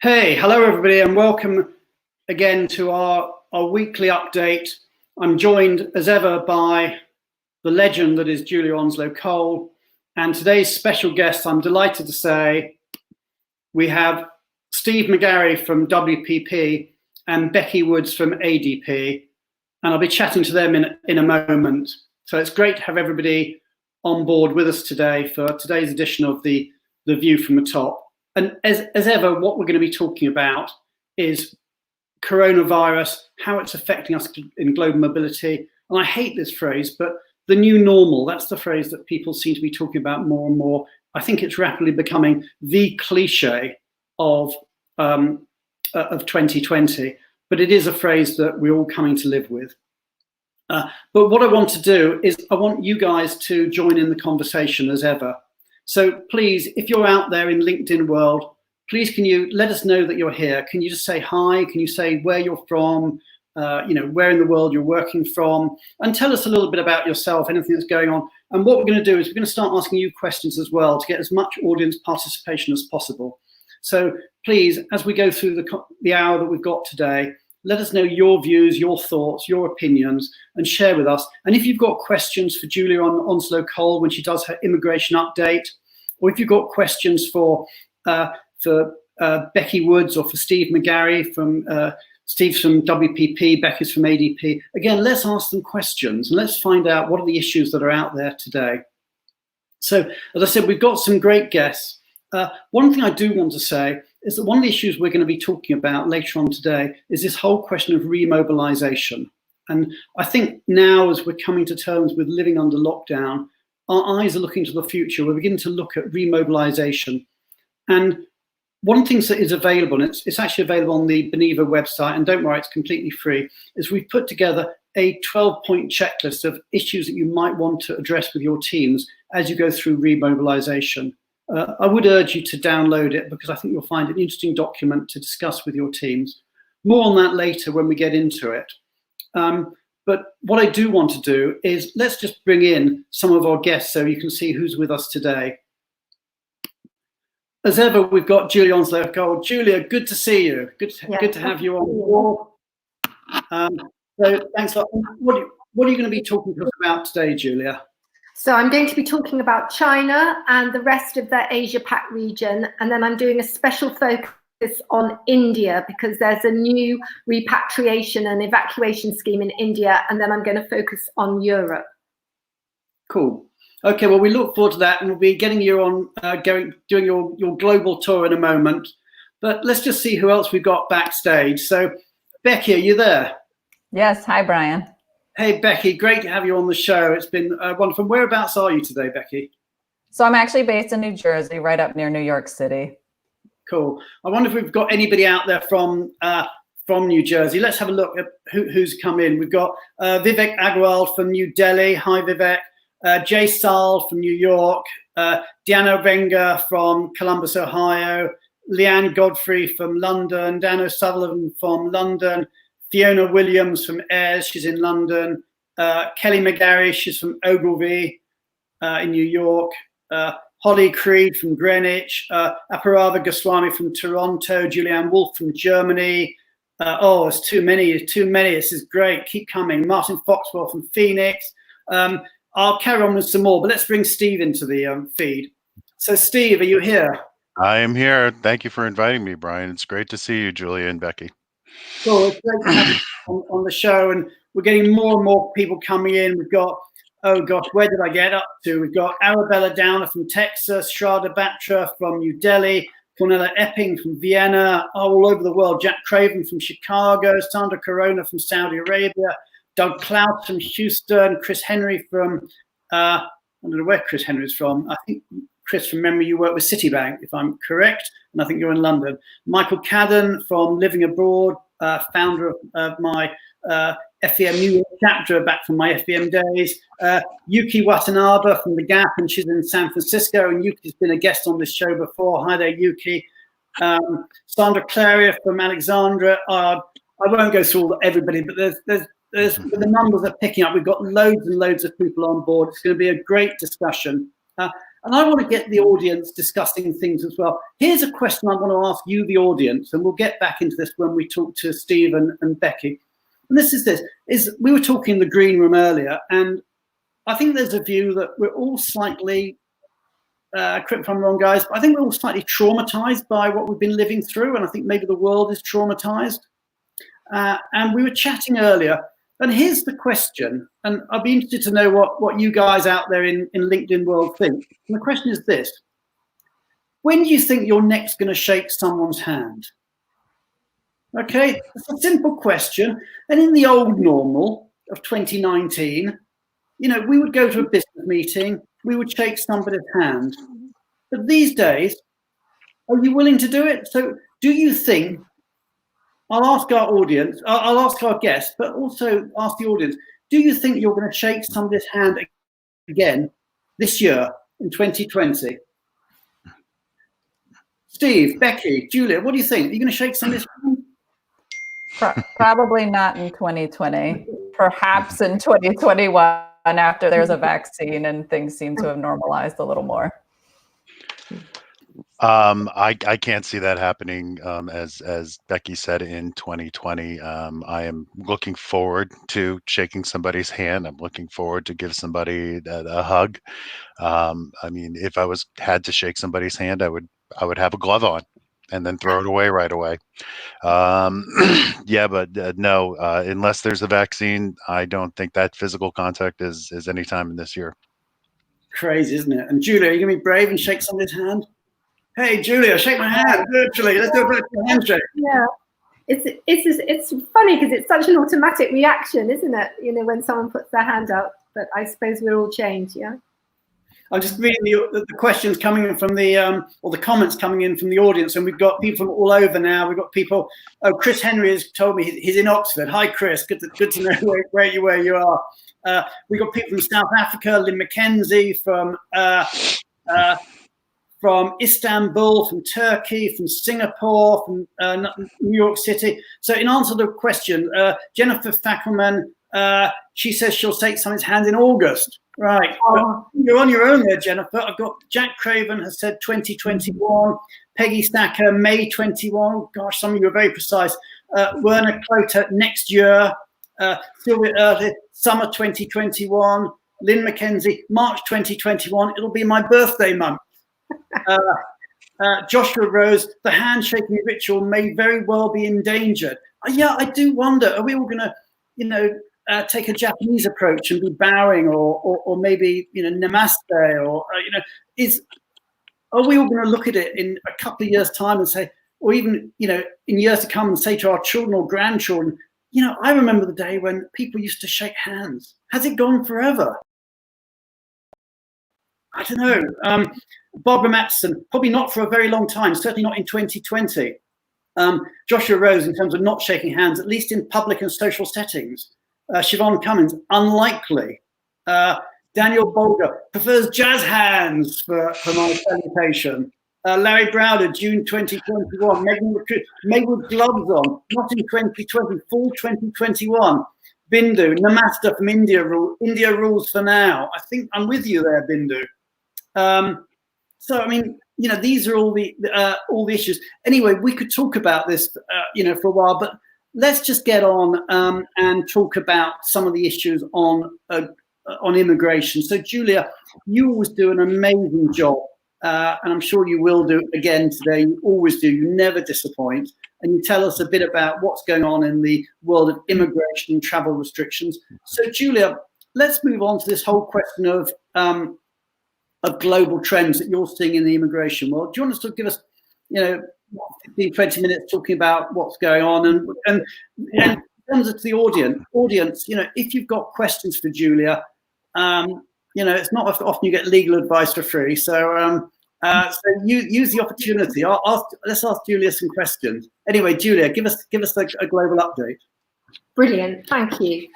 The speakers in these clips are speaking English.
Hey, hello everybody, and welcome again to our weekly update. I'm joined as ever by the legend that is Julia Onslow-Cole, and today's special guest, I'm delighted to say, we have Steve McGarry from WPP and Becky Woods from ADP, and I'll be chatting to them in a moment. So it's great to have everybody on board with us today for today's edition of the View from the Top. And as ever, what we're going to be talking about is coronavirus, how it's affecting us in global mobility. And I hate this phrase, but the new normal, that's the phrase that people seem to be talking about more and more. I think it's rapidly becoming the cliche of 2020, but it is a phrase that we're all coming to live with. But what I want to do is I want you guys to join in the conversation as ever. So please, if you're out there in LinkedIn world, please can you let us know that you're here? Can you just say hi? Can you say where you're from? Where in the world you're working from? And tell us a little bit about yourself, anything that's going on. And what we're going to do is we're going to start asking you questions as well to get as much audience participation as possible. So please, as we go through the hour that we've got today, let us know your views, your thoughts, your opinions, and share with us. And if you've got questions for Julia Onslow-Cole when she does her immigration update, or if you've got questions for Becky Woods or for Steve McGarry Steve's from WPP, Becky's from ADP, again, let's ask them questions and let's find out what are the issues that are out there today. So, as I said, we've got some great guests. One thing I do want to say is that one of the issues we're going to be talking about later on today is this whole question of remobilization. And I think now, as we're coming to terms with living under lockdown, our eyes are looking to the future. We're beginning to look at remobilization. And one of the things that is available, and it's actually available on the Beneva website, and don't worry, it's completely free, is we've put together a 12-point checklist of issues that you might want to address with your teams as you go through remobilization. I would urge you to download it because I think you'll find an interesting document to discuss with your teams. More on that later when we get into it. But what I do want to do is let's just bring in some of our guests so you can see who's with us today. As ever, we've got Julia Onslow-Cole. Julia, good to see you. Good to have you on board. So thanks a lot. What are you going to be talking to us about today, Julia? So I'm going to be talking about China and the rest of the Asia-Pac region, and then I'm doing a special focus on India because there's a new repatriation and evacuation scheme in India, and then I'm going to focus on Europe. Cool. Okay, well, we look forward to that, and we'll be getting you on doing your global tour in a moment. But let's just see who else we've got backstage. So, Becky, are you there? Yes. Hi, Brian. Hey, Becky, great to have you on the show. It's been wonderful. Whereabouts are you today, Becky? So I'm actually based in New Jersey, right up near New York City. Cool. I wonder if we've got anybody out there from New Jersey. Let's have a look at who's come in. We've got Vivek Agrawal from New Delhi. Hi, Vivek. Jay Saul from New York. Diana Wenger from Columbus, Ohio. Leanne Godfrey from London. Dan O'Sullivan from London. Fiona Williams from Ayers, she's in London. Kelly McGarry, she's from Ogilvy in New York. Holly Creed from Greenwich. Aparava Goswami from Toronto. Julianne Wolf from Germany. It's too many. This is great. Keep coming. Martin Foxwell from Phoenix. I'll carry on with some more, but let's bring Steve into the feed. So, Steve, are you here? I am here. Thank you for inviting me, Brian. It's great to see you, Julia and Becky. Cool. It's great to have you on the show, and we're getting more and more people coming in. We've got, oh gosh, where did I get up to? We've got Arabella Downer from Texas, Shraddha Batra from New Delhi, Cornelia Epping from Vienna, all over the world. Jack Craven from Chicago, Sandra Corona from Saudi Arabia, Doug Clout from Houston, Chris Henry from, I don't know where Chris Henry's from. I think, Chris, from memory, you work with Citibank, if I'm correct, and I think you're in London. Michael Cadden from Living Abroad, founder of my FBM New York chapter back from my FBM days. Yuki Watanabe from The Gap, and she's in San Francisco, and Yuki's been a guest on this show before. Hi there, Yuki. Sandra Claria from Alexandria. I won't go through everybody, but there's the numbers are picking up. We've got loads and loads of people on board. It's going to be a great discussion. And I want to get the audience discussing things as well. Here's a question I want to ask you, the audience, and we'll get back into this when we talk to Steve and Becky. And this, we were talking in the green room earlier, and I think there's a view that we're all slightly, correct me if I'm wrong, guys, but I think we're all slightly traumatized by what we've been living through, and I think maybe the world is traumatized. And we were chatting earlier, and here's the question, and I'd be interested to know what you guys out there in LinkedIn world think. And the question is this: when do you think you're next going to shake someone's hand? Okay, it's a simple question. And in the old normal of 2019, you know, we would go to a business meeting, we would shake somebody's hand. But these days, are you willing to do it? So do you think, I'll ask our audience, I'll ask our guests, but also ask the audience, do you think you're going to shake somebody's hand again this year in 2020? Steve, Becky, Julia, what do you think? Are you going to shake somebody's hand? Probably not in 2020. Perhaps in 2021 after there's a vaccine and things seem to have normalized a little more. I can't see that happening. As Becky said, in 2020, I am looking forward to shaking somebody's hand. I'm looking forward to give somebody a hug. I mean, if I had to shake somebody's hand, I would have a glove on and then throw it away right away. Yeah, but no, unless there's a vaccine, I don't think that physical contact is any time in this year. Crazy, isn't it? And Julia, are you going to be brave and shake somebody's hand? Hey, Julia, shake my hand virtually. Let's do a virtual handshake. Yeah, it's funny because it's such an automatic reaction, isn't it? You know, when someone puts their hand out. But I suppose we're all changed, yeah. I'm just reading the questions coming in from the or the comments coming in from the audience, and we've got people from all over now. We've got people. Oh, Chris Henry has told me he's in Oxford. Hi, Chris. Good to know where you are. We've got people from South Africa. Lynn McKenzie from Istanbul, from Turkey, from Singapore, from New York City. So in answer to the question, Jennifer Fragomen, she says she'll take someone's hand in August. Right. Oh. You're on your own there, Jennifer. I've got Jack Craven has said 2021. Peggy Stacker, May 21. Gosh, some of you are very precise. Werner Cloter, next year. Sylvia Early, summer 2021. Lynn McKenzie, March 2021. It'll be my birthday month. Joshua Rose, the handshaking ritual may very well be endangered. Yeah, I do wonder, are we all going to, you know, take a Japanese approach and be bowing, or maybe, you know, namaste, or you know, are we all going to look at it in a couple of years' time and say, or even, you know, in years to come and say to our children or grandchildren, you know, I remember the day when people used to shake hands. Has it gone forever? I don't know. Barbara Matson, probably not for a very long time, certainly not in 2020. Joshua Rose, in terms of not shaking hands, at least in public and social settings. Siobhan Cummins, unlikely. Daniel Bolger prefers jazz hands for my salutation. Larry Browder, June 2021. Meg with gloves on, not in 2020, fall 2021. Bindu, Namaste from India. India rules for now. I think I'm with you there, Bindu. So, I mean, you know, these are all the issues. Anyway, we could talk about this, you know, for a while, but let's just get on and talk about some of the issues on immigration. So, Julia, you always do an amazing job, and I'm sure you will do again today. You always do. You never disappoint. And you tell us a bit about what's going on in the world of immigration and travel restrictions. So, Julia, let's move on to this whole question of global trends that you're seeing in the immigration world. Do you want us to give us, you know, 15, 20 minutes talking about what's going on, and in terms of the audience, you know, if you've got questions for Julia, you know, it's not often you get legal advice for free. So, so you use the opportunity. Let's ask Julia some questions. Anyway, Julia, give us a global update. Brilliant, thank you.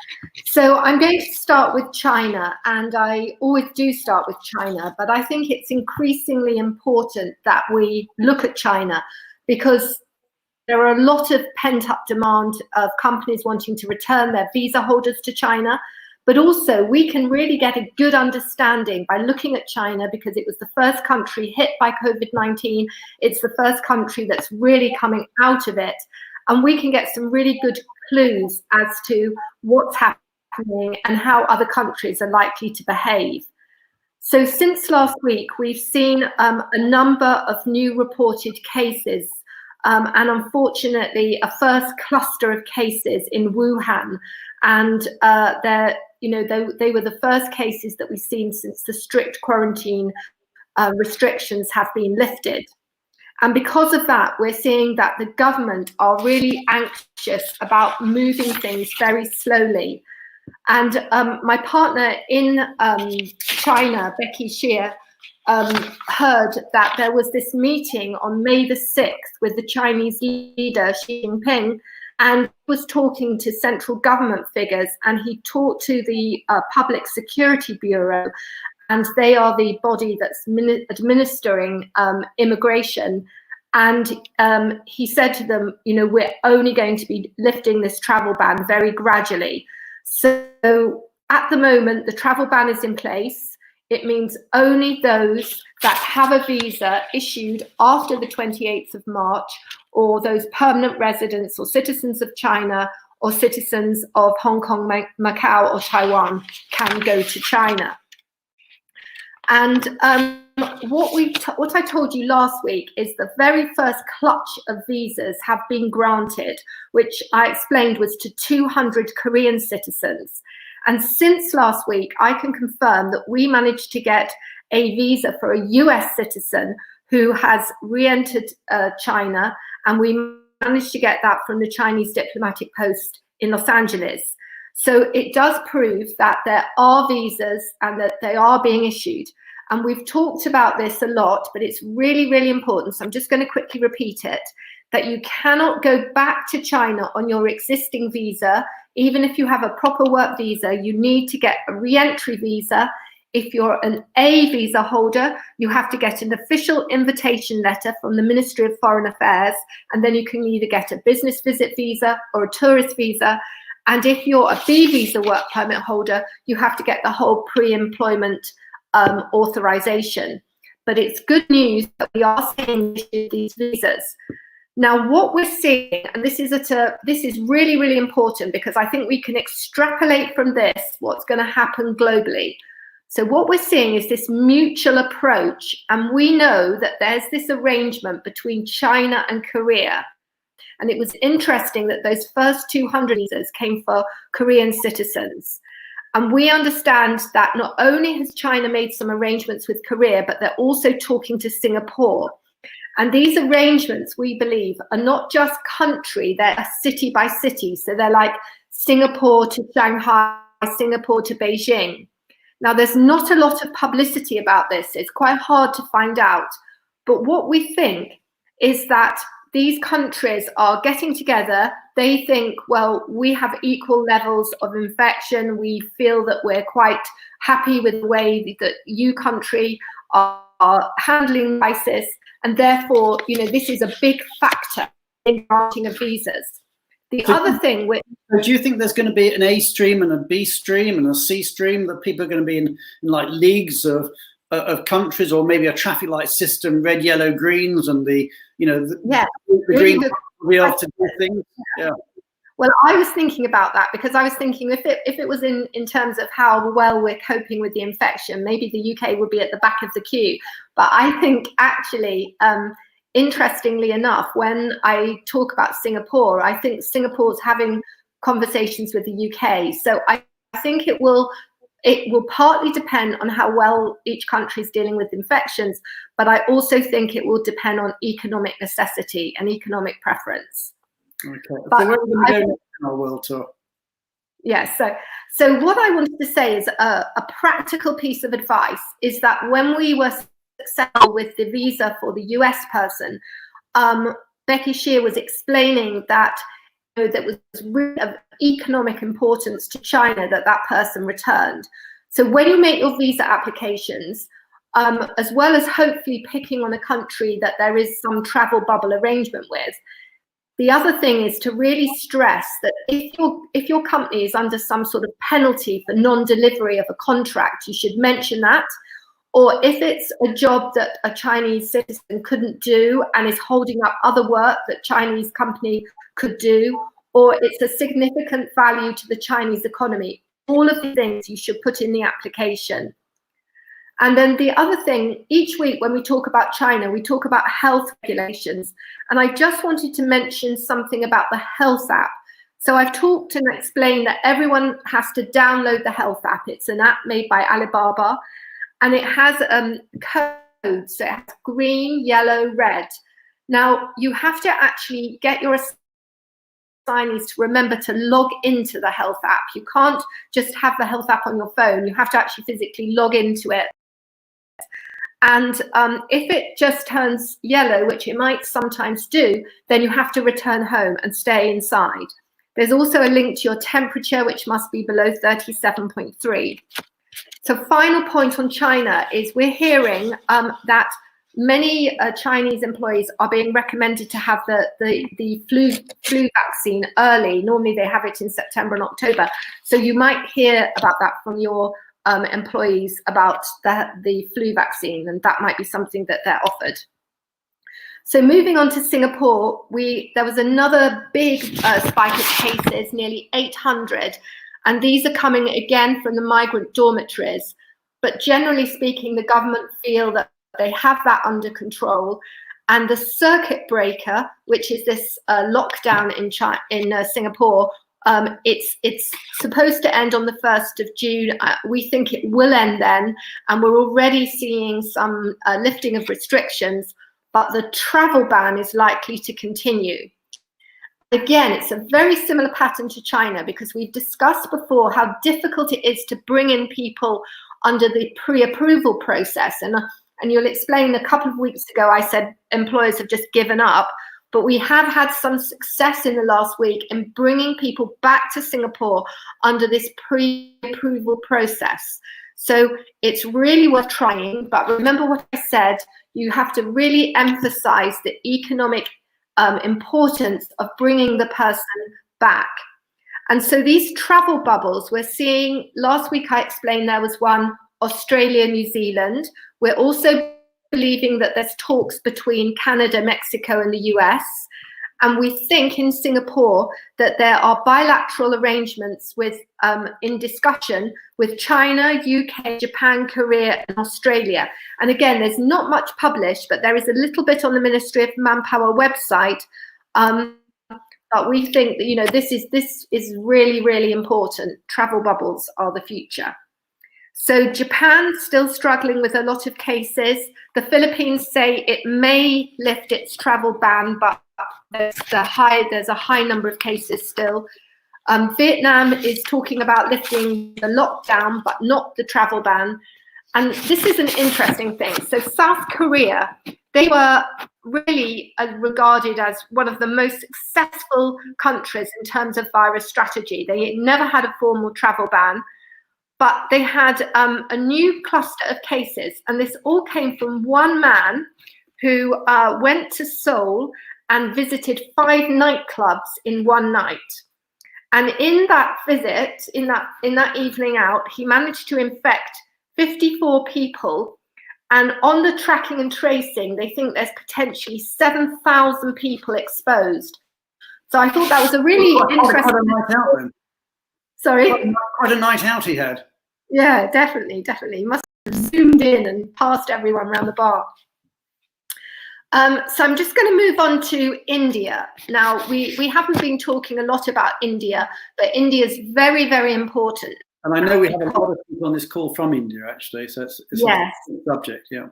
So I'm going to start with China, and I always do start with China, but I think it's increasingly important that we look at China because there are a lot of pent-up demand of companies wanting to return their visa holders to China, But also we can really get a good understanding by looking at China, because it was the first country hit by COVID-19. It's the first country that's really coming out of it. And we can get some really good clues as to what's happening and how other countries are likely to behave. So since last week, we've seen a number of new reported cases, and unfortunately a first cluster of cases in Wuhan. And they were the first cases that we've seen since the strict quarantine restrictions have been lifted. And because of that, we're seeing that the government are really anxious about moving things very slowly. And my partner in China, Becky Woods, heard that there was this meeting on May the 6th with the Chinese leader, Xi Jinping, and was talking to central government figures, and he talked to the Public Security Bureau, and they are the body that's administering immigration. And he said to them, we're only going to be lifting this travel ban very gradually. So at the moment, the travel ban is in place. It means only those that have a visa issued after the 28th of March, or those permanent residents or citizens of China or citizens of Hong Kong, Macau or Taiwan can go to China. And what I told you last week is the very first clutch of visas have been granted, which I explained was to 200 Korean citizens. And since last week, I can confirm that we managed to get a visa for a US citizen who has re-entered China, and we managed to get that from the Chinese diplomatic post in Los Angeles. So it does prove that there are visas and that they are being issued. And we've talked about this a lot, but it's really, really important. So I'm just going to quickly repeat it, that you cannot go back to China on your existing visa. Even if you have a proper work visa, you need to get a re-entry visa. If you're an A visa holder, you have to get an official invitation letter from the Ministry of Foreign Affairs, and then you can either get a business visit visa or a tourist visa. And if you're a B visa work permit holder, you have to get the whole pre-employment authorization. But it's good news that we are seeing these visas. Now, what we're seeing, and this is really, really important, because I think we can extrapolate from this what's going to happen globally. So what we're seeing is this mutual approach, and we know that there's this arrangement between China and Korea. And it was interesting that those first 200 visas came for Korean citizens. And we understand that not only has China made some arrangements with Korea, but they're also talking to Singapore. And these arrangements, we believe, are not just country, they're city by city. So they're like Singapore to Shanghai, Singapore to Beijing. Now, there's not a lot of publicity about this. It's quite hard to find out. But what we think is that these countries are getting together. They think, well, we have equal levels of infection. We feel that we're quite happy with the way that you country are handling crisis. And therefore, this is a big factor in granting of visas. The other thing, do you think there's going to be an A stream and a B stream and a C stream, that people are going to be in like leagues of countries, or maybe a traffic light system, red, yellow, greens, and the green will be able to do things? Yeah. Well, I was thinking about that, because I was thinking if it was in terms of how well we're coping with the infection, maybe the UK would be at the back of the queue. But I think actually, interestingly enough, when I talk about Singapore, I think Singapore's having conversations with the UK. So I think it will partly depend on how well each country is dealing with infections, but I also think it will depend on economic necessity and economic preference. Okay. But so where are we going to go next in our world tour? Yes. So what I wanted to say is a practical piece of advice is that when we were successful with the visa for the US person, Becky Woods was explaining that that was really of economic importance to China that person returned. So when you make your visa applications, as well as hopefully picking on a country that there is some travel bubble arrangement with, The other thing is to really stress that if your company is under some sort of penalty for non-delivery of a contract, you should mention that. Or if it's a job that a Chinese citizen couldn't do and is holding up other work that Chinese company could do, or it's a significant value to the Chinese economy, all of the things you should put in the application. And then the other thing, each week when we talk about China, we talk about health regulations. And I just wanted to mention something about the health app. So I've talked and explained that everyone has to download the health app. It's an app made by Alibaba, and it has codes. So it has green, yellow, red. Now, you have to actually get your assignees to remember to log into the health app. You can't just have the health app on your phone. You have to actually physically log into it. And if it just turns yellow, which it might sometimes do, then you have to return home and stay inside. There's also a link to your temperature, which must be below 37.3. So final point on China is we're hearing that many Chinese employees are being recommended to have the flu vaccine early. Normally they have it in September and October. So you might hear about that from your employees about the flu vaccine, and that might be something that they're offered. So moving on to Singapore, there was another big spike of cases, nearly 800, and these are coming again from the migrant dormitories. But generally speaking, the government feel that they have that under control. And the circuit breaker, which is this lockdown in Singapore, it's supposed to end on the 1st of June. We think it will end then, and we're already seeing some lifting of restrictions, but the travel ban is likely to continue. Again, it's a very similar pattern to China, because we've discussed before how difficult it is to bring in people under the pre-approval process. And you'll explain, a couple of weeks ago, I said employers have just given up, but we have had some success in the last week in bringing people back to Singapore under this pre-approval process. So it's really worth trying, but remember what I said, you have to really emphasize the economic importance of bringing the person back. And so these travel bubbles, we're seeing, last week I explained there was one, Australia, New Zealand. We're also believing that there's talks between Canada, Mexico, and the US. And we think in Singapore that there are bilateral arrangements in discussion with China, UK, Japan, Korea, and Australia. And again, there's not much published, but there is a little bit on the Ministry of Manpower website. But we think that, this is really, really important. Travel bubbles are the future. So Japan's still struggling with a lot of cases. The Philippines say it may lift its travel ban, but there's a high number of cases still. Vietnam is talking about lifting the lockdown, but not the travel ban. And this is an interesting thing. So South Korea, they were really regarded as one of the most successful countries in terms of virus strategy. They never had a formal travel ban, but they had a new cluster of cases. And this all came from one man who went to Seoul and visited 5 nightclubs in one night. And in that visit, in that evening out, he managed to infect 54 people. And on the tracking and tracing, they think there's potentially 7,000 people exposed. So I thought that was a really interesting. Quite a night out then. Sorry? Quite a night out he had. Yeah, definitely. He must have zoomed in and passed everyone around the bar. So I'm just going to move on to India. Now, we haven't been talking a lot about India, but India is very, very important. And I know we have a lot of people on this call from India, actually, so it's yes. a subject, yeah.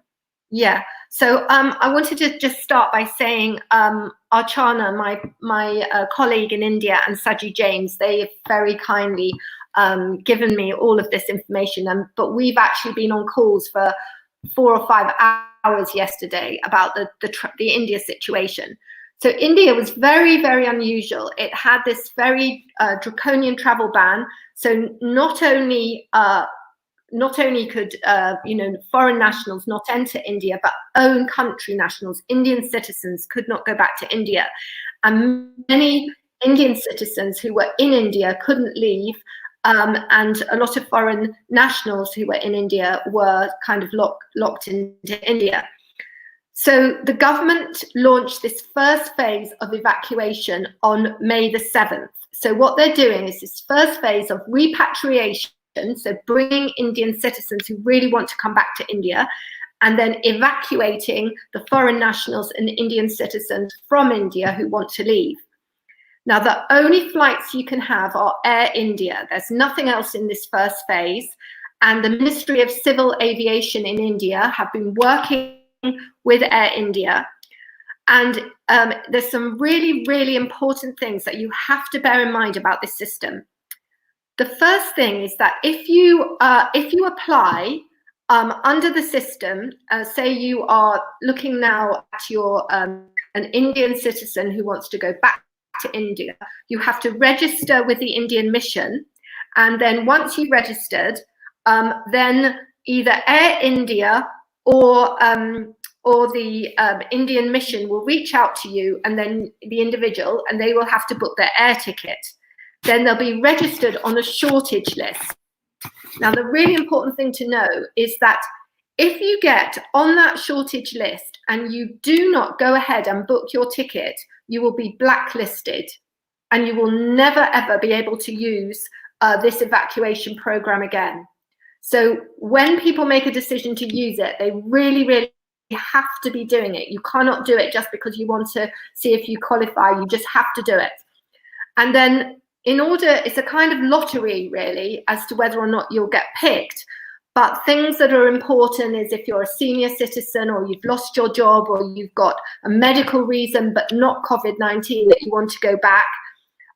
Yeah, so I wanted to just start by saying Archana, my colleague in India, and Saji James, they have very kindly given me all of this information, but we've actually been on calls for 4 or 5 hours yesterday about the India situation. So India was very, very unusual. It had this very draconian travel ban. So not only not only could foreign nationals not enter India, but own country nationals, Indian citizens, could not go back to India. And many Indian citizens who were in India couldn't leave, and a lot of foreign nationals who were in India were kind of locked into India. So the government launched this first phase of evacuation on May the 7th. So what they're doing is this first phase of repatriation, so bringing Indian citizens who really want to come back to India, and then evacuating the foreign nationals and Indian citizens from India who want to leave. Now, the only flights you can have are Air India. There's nothing else in this first phase. And the Ministry of Civil Aviation in India have been working with Air India. And there's some really, really important things that you have to bear in mind about this system. The first thing is that if you apply under the system, say you are looking now at your an Indian citizen who wants to go back to India, you have to register with the Indian mission, and then once you've registered, then either Air India or the Indian mission will reach out to you, and then the individual, and they will have to book their air ticket. Then they'll be registered on a shortage list. Now, the really important thing to know is that if you get on that shortage list and you do not go ahead and book your ticket, you will be blacklisted, and you will never, ever be able to use this evacuation program again. So when people make a decision to use it, they really, really have to be doing it. You cannot do it just because you want to see if you qualify. You just have to do it. And then it's a kind of lottery, really, as to whether or not you'll get picked. But things that are important is if you're a senior citizen, or you've lost your job, or you've got a medical reason but not COVID-19 that you want to go back,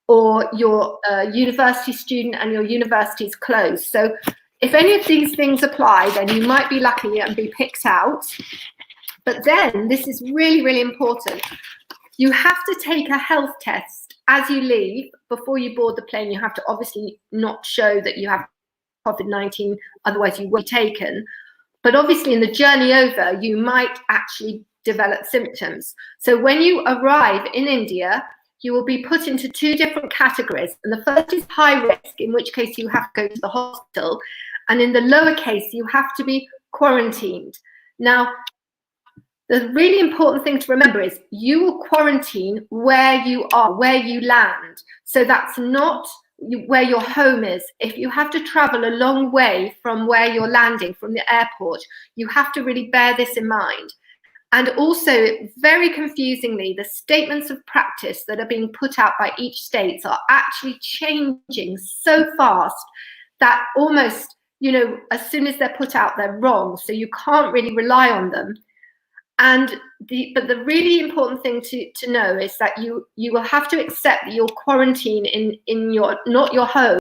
or you're a university student and your university is closed. So if any of these things apply, then you might be lucky and be picked out. But then, this is really, really important. You have to take a health test as you leave before you board the plane. You have to obviously not show that you have COVID-19, otherwise you will be taken. But obviously in the journey over, you might actually develop symptoms. So when you arrive in India, you will be put into two different categories. And the first is high risk, in which case you have to go to the hospital. And in the lower case, you have to be quarantined. Now, the really important thing to remember is you will quarantine where you are, where you land. So that's not where your home is. If you have to travel a long way from where you're landing, from the airport, you have to really bear this in mind. And also, very confusingly, the statements of practice that are being put out by each state are actually changing so fast that almost, as soon as they're put out, they're wrong. So you can't really rely on them. But the really important thing to know is that you will have to accept that your quarantine in not your home.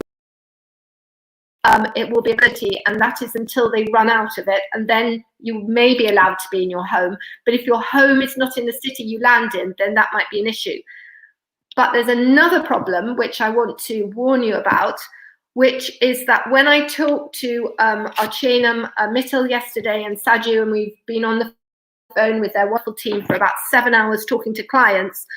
It will be a facility, and that is until they run out of it, and then you may be allowed to be in your home. But if your home is not in the city you land in, then that might be an issue. But there's another problem which I want to warn you about, which is that when I talked to Archenam Mittal yesterday and Saju, and we've been on the phone with their wonderful team for about 7 hours talking to clients,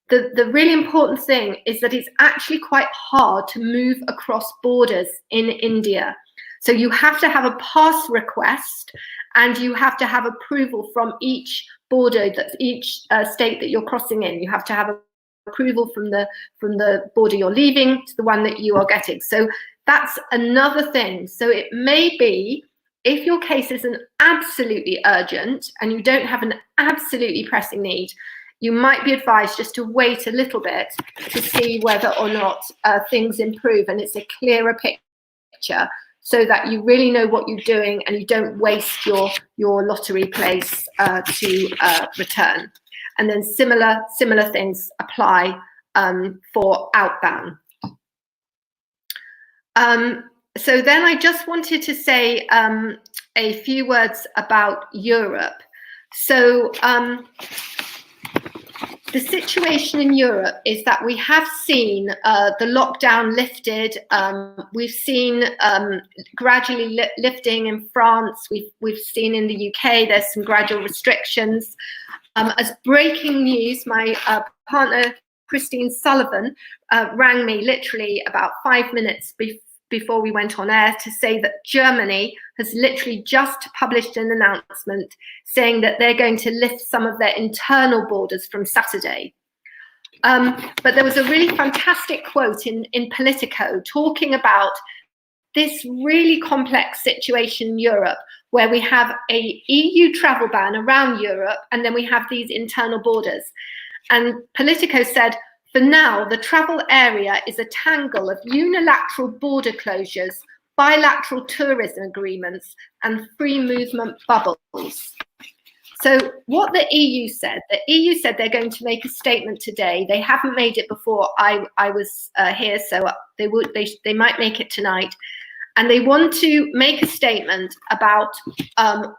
the really important thing is that it's actually quite hard to move across borders in India. So you have to have a pass request, and you have to have approval from each border, each state that you're crossing in. You have to have approval from the border you're leaving to the one that you are getting. So that's another thing. So it may be, if your case isn't absolutely urgent and you don't have an absolutely pressing need, you might be advised just to wait a little bit to see whether or not things improve and it's a clearer picture, so that you really know what you're doing and you don't waste your lottery place to return. And then similar things apply for outbound. So then I just wanted to say a few words about Europe. So the situation in Europe is that we have seen the lockdown lifted. We've seen gradually lifting in France. We've seen in the UK there's some gradual restrictions. As breaking news, my partner Christine Sullivan rang me literally about 5 minutes before we went on air to say that Germany has literally just published an announcement saying that they're going to lift some of their internal borders from Saturday. But there was a really fantastic quote in Politico talking about this really complex situation in Europe where we have a EU travel ban around Europe and then we have these internal borders. And Politico said, for now, the travel area is a tangle of unilateral border closures, bilateral tourism agreements, and free movement bubbles. So what the EU said they're going to make a statement today. They haven't made it before I was here, so they might make it tonight. And they want to make a statement about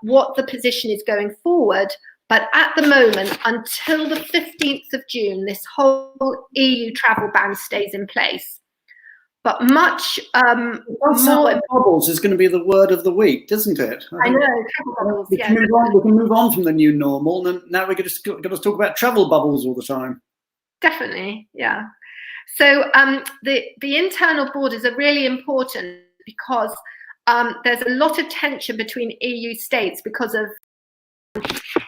what the position is going forward. But at the moment, until the 15th of June, this whole EU travel ban stays in place. But much more... Like bubbles is going to be the word of the week, doesn't it? I know, travel bubbles, we can move on from the new normal, and now we're going to talk about travel bubbles all the time. Definitely, yeah. So the internal borders are really important because there's a lot of tension between EU states because of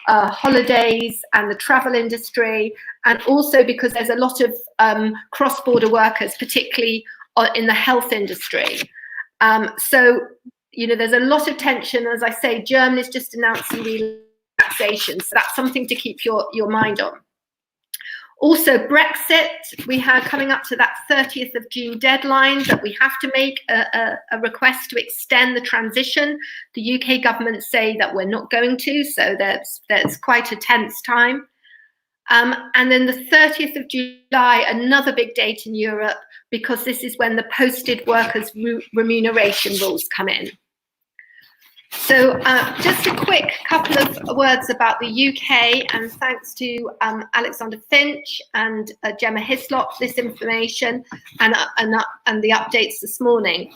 holidays and the travel industry, and also because there's a lot of cross-border workers, particularly in the health industry. So, you know, there's a lot of tension. As I say, Germany's just announced some relaxation, so that's something to keep your mind on. Also, Brexit, we have coming up to that 30th of June deadline that we have to make a request to extend the transition. The UK government say that we're not going to, so there's quite a tense time. And then the 30th of July, another big date in Europe, because this is when the posted workers' remuneration rules come in. So just a quick couple of words about the UK, and thanks to Alexander Finch and Gemma Hislop, this information and the updates this morning.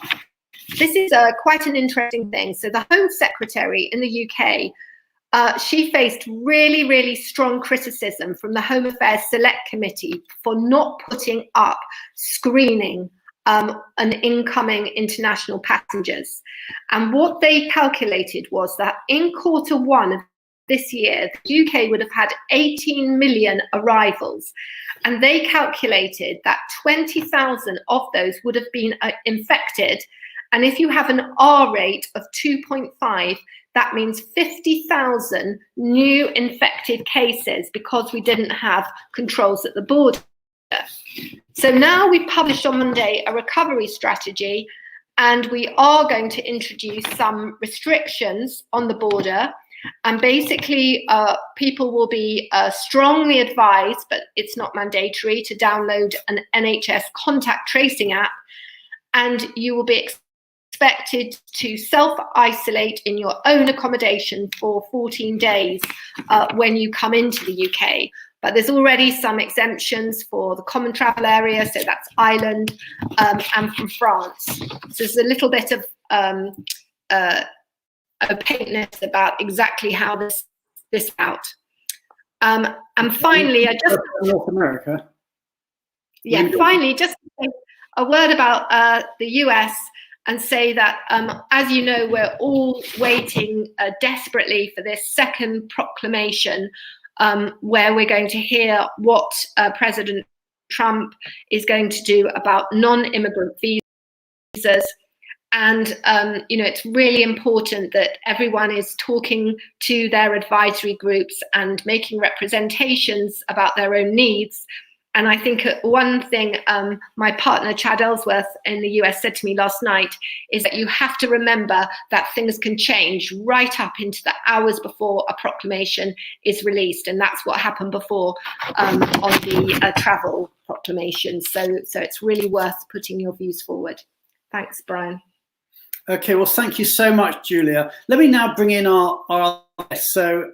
This is quite an interesting thing. So the Home Secretary in the UK, she faced really, really strong criticism from the Home Affairs Select Committee for not putting up screening an incoming international passengers. And what they calculated was that in Q1 of this year, the UK would have had 18 million arrivals. And they calculated that 20,000 of those would have been infected. And if you have an R rate of 2.5, that means 50,000 new infected cases because we didn't have controls at the border. So now we published on Monday a recovery strategy, and we are going to introduce some restrictions on the border. And basically, people will be strongly advised, but it's not mandatory, to download an NHS contact tracing app, and you will be expected to self-isolate in your own accommodation for 14 days when you come into the UK. But there's already some exemptions for the common travel area, so that's Ireland and from France. So there's a little bit of opaqueness about exactly how this out. And finally, North America. Yeah, finally, just a word about the US, and say that, as you know, we're all waiting desperately for this second proclamation, where we're going to hear what President Trump is going to do about non-immigrant visas. And, you know, it's really important that everyone is talking to their advisory groups and making representations about their own needs. And I think one thing my partner Chad Ellsworth in the US said to me last night is that you have to remember that things can change right up into the hours before a proclamation is released. And that's what happened before on the travel proclamation. So it's really worth putting your views forward. Thanks, Brian. Okay, well, thank you so much, Julia. Let me now bring in our guests. So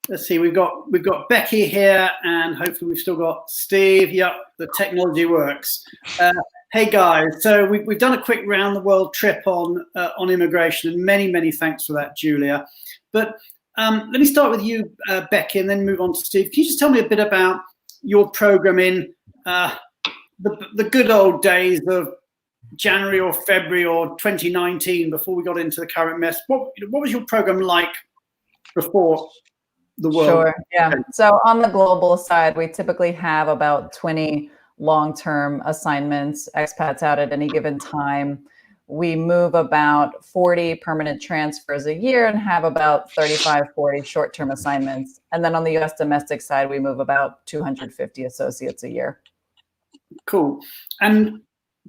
let's see, we've got Becky here, and hopefully we've still got Steve. Yep, the technology works. Hey guys, so we've done a quick round the world trip on immigration, and many thanks for that, Julia. But let me start with you, Becky, and then move on to Steve. Can you just tell me a bit about your program in the good old days of January or February or 2019, before we got into the current mess? What was your program like before the world? Sure, yeah. So on the global side, we typically have about 20 long-term assignments, expats out at any given time. We move about 40 permanent transfers a year and have about 35, 40 short-term assignments. And then on the US domestic side, we move about 250 associates a year. Cool. And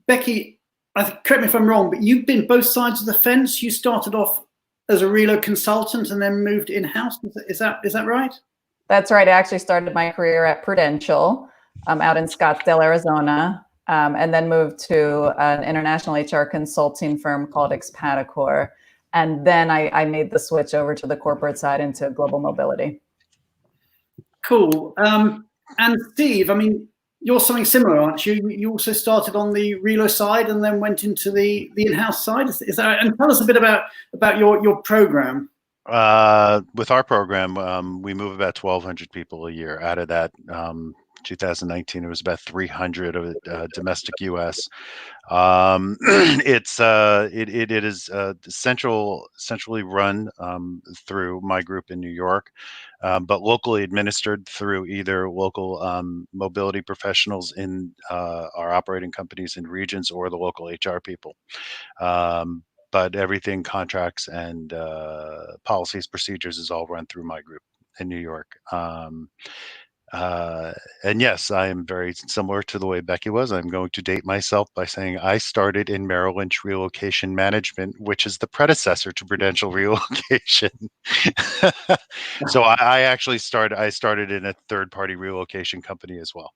Becky, correct me if I'm wrong, but you've been both sides of the fence. You started off as a relo consultant and then moved in-house. Is that right? That's right. I actually started my career at Prudential out in Scottsdale, Arizona, and then moved to an international HR consulting firm called Expaticore. And then I made the switch over to the corporate side into global mobility. Cool. And Steve, I mean, you're something similar, aren't you? You also started on the relo side and then went into the in-house side. Is that? And tell us a bit about your program. With our program, we move about 1,200 people a year. Out of that, 2019, it was about 300 of domestic U.S. It is centrally run through my group in New York, but locally administered through either local mobility professionals in our operating companies in regions or the local HR people. But everything, contracts and policies, procedures is all run through my group in New York. And yes, I am very similar to the way Becky was. I'm going to date myself by saying I started in Merrill Lynch Relocation Management, which is the predecessor to Prudential Relocation. So I actually started in a third-party relocation company as well.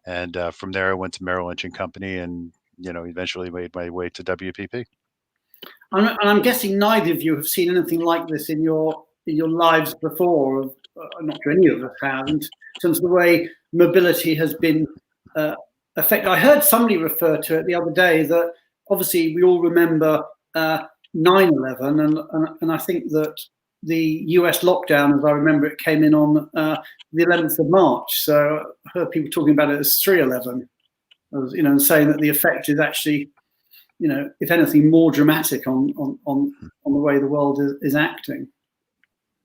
And from there, I went to Merrill Lynch and Company, and eventually made my way to WPP. And I'm guessing neither of you have seen anything like this in your lives before. Not sure any of us have, in terms of the way mobility has been affected. I heard somebody refer to it the other day that obviously we all remember 9/11, and I think that the US lockdown, as I remember it, came in on the 11th of March. So I heard people talking about it as 3/11, and saying that the effect is actually, if anything, more dramatic on the way the world is acting.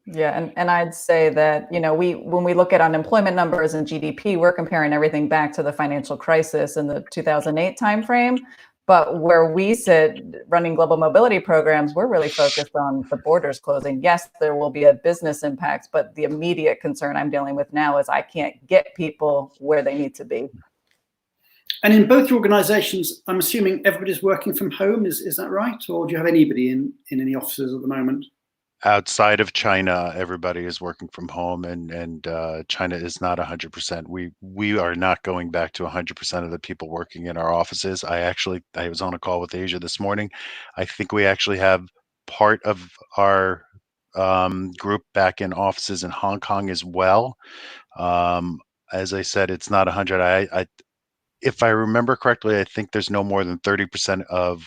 Yeah, and I'd say that, when we look at unemployment numbers and GDP, we're comparing everything back to the financial crisis in the 2008 timeframe. But where we sit running global mobility programs, we're really focused on the borders closing. Yes, there will be a business impact, but the immediate concern I'm dealing with now is I can't get people where they need to be. And in both your organizations, I'm assuming everybody's working from home. Is that right? Or do you have anybody in any offices at the moment? Outside of China, everybody is working from home, and China is not 100%. We are not going back to 100% of the people working in our offices. I was on a call with Asia this morning. I think we actually have part of our group back in offices in Hong Kong as well. As I said, it's not 100. If I remember correctly, I think there's no more than 30% of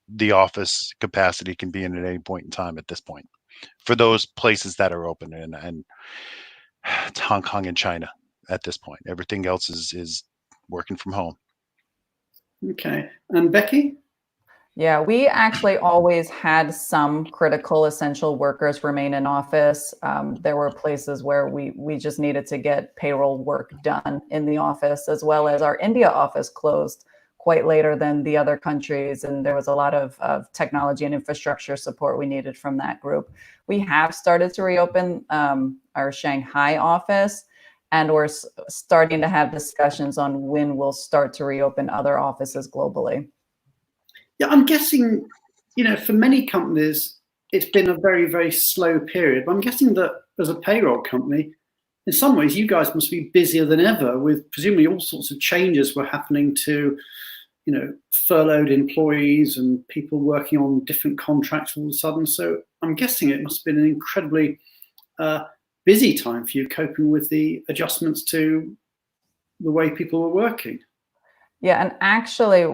the office capacity can be in at any point in time at this point, for those places that are open, and it's Hong Kong and China at this point. Everything else is working from home. Okay. And Becky? Yeah, we actually always had some critical essential workers remain in office. There were places where we just needed to get payroll work done in the office, as well as our India office closed quite later than the other countries. And there was a lot of technology and infrastructure support we needed from that group. We have started to reopen our Shanghai office, and we're starting to have discussions on when we'll start to reopen other offices globally. Yeah, I'm guessing, for many companies, it's been a very, very slow period. But I'm guessing that as a payroll company, in some ways, you guys must be busier than ever, with presumably all sorts of changes were happening to, furloughed employees and people working on different contracts all of a sudden. So I'm guessing it must have been an incredibly busy time for you coping with the adjustments to the way people were working. Yeah, and actually,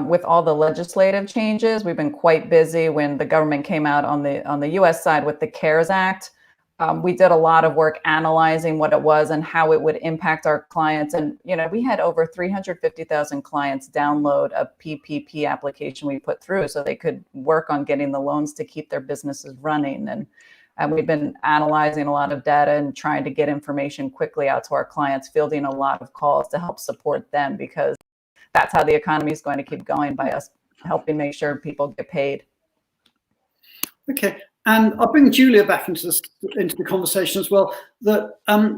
with all the legislative changes, we've been quite busy. When the government came out on the U.S. side with the CARES Act, we did a lot of work analyzing what it was and how it would impact our clients. And we had over 350,000 clients download a PPP application we put through, so they could work on getting the loans to keep their businesses running. And we've been analyzing a lot of data and trying to get information quickly out to our clients, fielding a lot of calls to help support them, because that's how the economy is going to keep going, by us helping make sure people get paid. Okay, and I'll bring Julia back into the conversation as well. That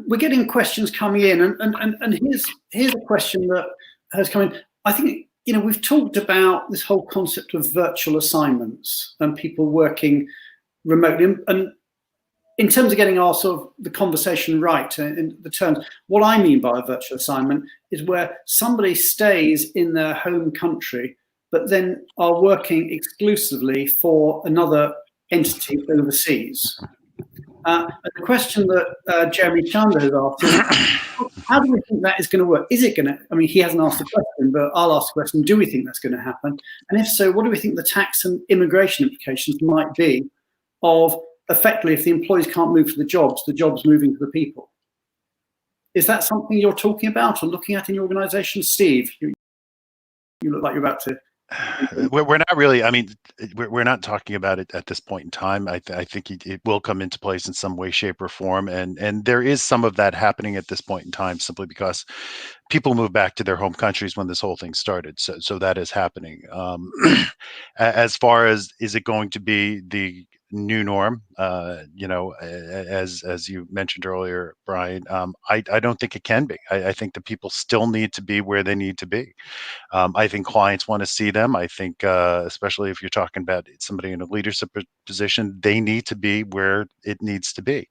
we're getting questions coming in, and here's a question that has come in. I think we've talked about this whole concept of virtual assignments and people working remotely, and in terms of getting our sort of the conversation right in the terms, what I mean by a virtual assignment is where somebody stays in their home country, but then are working exclusively for another entity overseas. And the question that Jeremy Chandler has asked is, how do we think that is going to work? Is it going to, I mean, he hasn't asked the question, but I'll ask the question, do we think that's going to happen? And if so, what do we think the tax and immigration implications might be of, effectively, if the employees can't move to the jobs moving to the people? Is that something you're talking about or looking at in your organization? Steve, you look like you're about to. We're not really, I mean, we're not talking about it at this point in time. I think it will come into place in some way, shape, or form. And there is some of that happening at this point in time, simply because people move back to their home countries when this whole thing started. So that is happening. As far as, is it going to be the new norm? As you mentioned earlier, Brian, I don't think it can be. I think the people still need to be where they need to be. I think clients want to see them. I think, especially if you're talking about somebody in a leadership position, they need to be where it needs to be.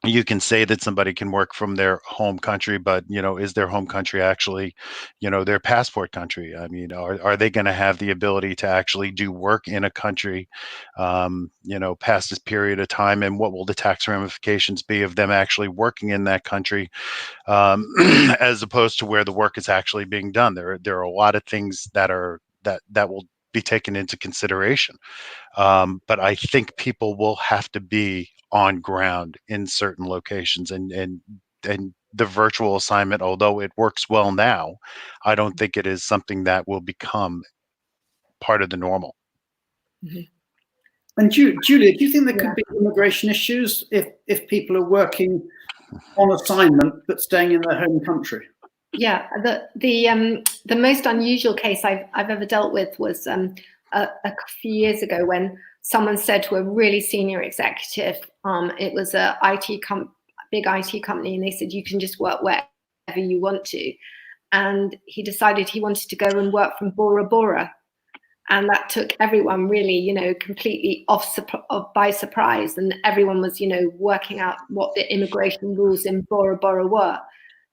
You can say that somebody can work from their home country, but is their home country actually, their passport country? I mean, are they going to have the ability to actually do work in a country, past this period of time? And what will the tax ramifications be of them actually working in that country, as opposed to where the work is actually being done? There are a lot of things that will be taken into consideration. But I think people will have to be on ground in certain locations, and the virtual assignment, although it works well now, I don't think it is something that will become part of the normal. Mm-hmm. And Julia, do you think there could be immigration issues if people are working on assignment but staying in their home country? Yeah, the most unusual case I've ever dealt with was a few years ago, when someone said to a really senior executive, it was a big IT company, and they said, you can just work wherever you want to. And he decided he wanted to go and work from Bora Bora. And that took everyone really, completely by surprise. And everyone was, working out what the immigration rules in Bora Bora were.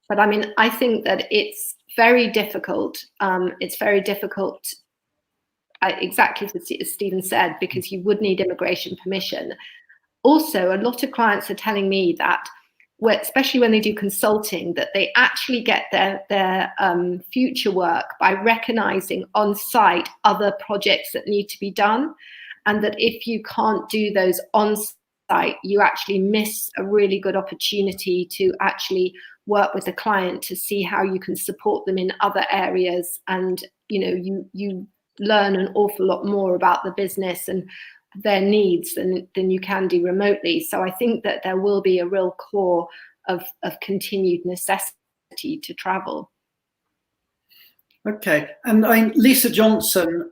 But I mean, I think that it's very difficult. It's very difficult, exactly as Stephen said, because you would need immigration permission. Also, a lot of clients are telling me that, especially when they do consulting, that they actually get their future work by recognizing on site other projects that need to be done. And that if you can't do those on site, you actually miss a really good opportunity to actually work with the client to see how you can support them in other areas. And, you learn an awful lot more about the business and their needs than you can do remotely. So I think that there will be a real core of continued necessity to travel. Okay, and Lisa Johnson,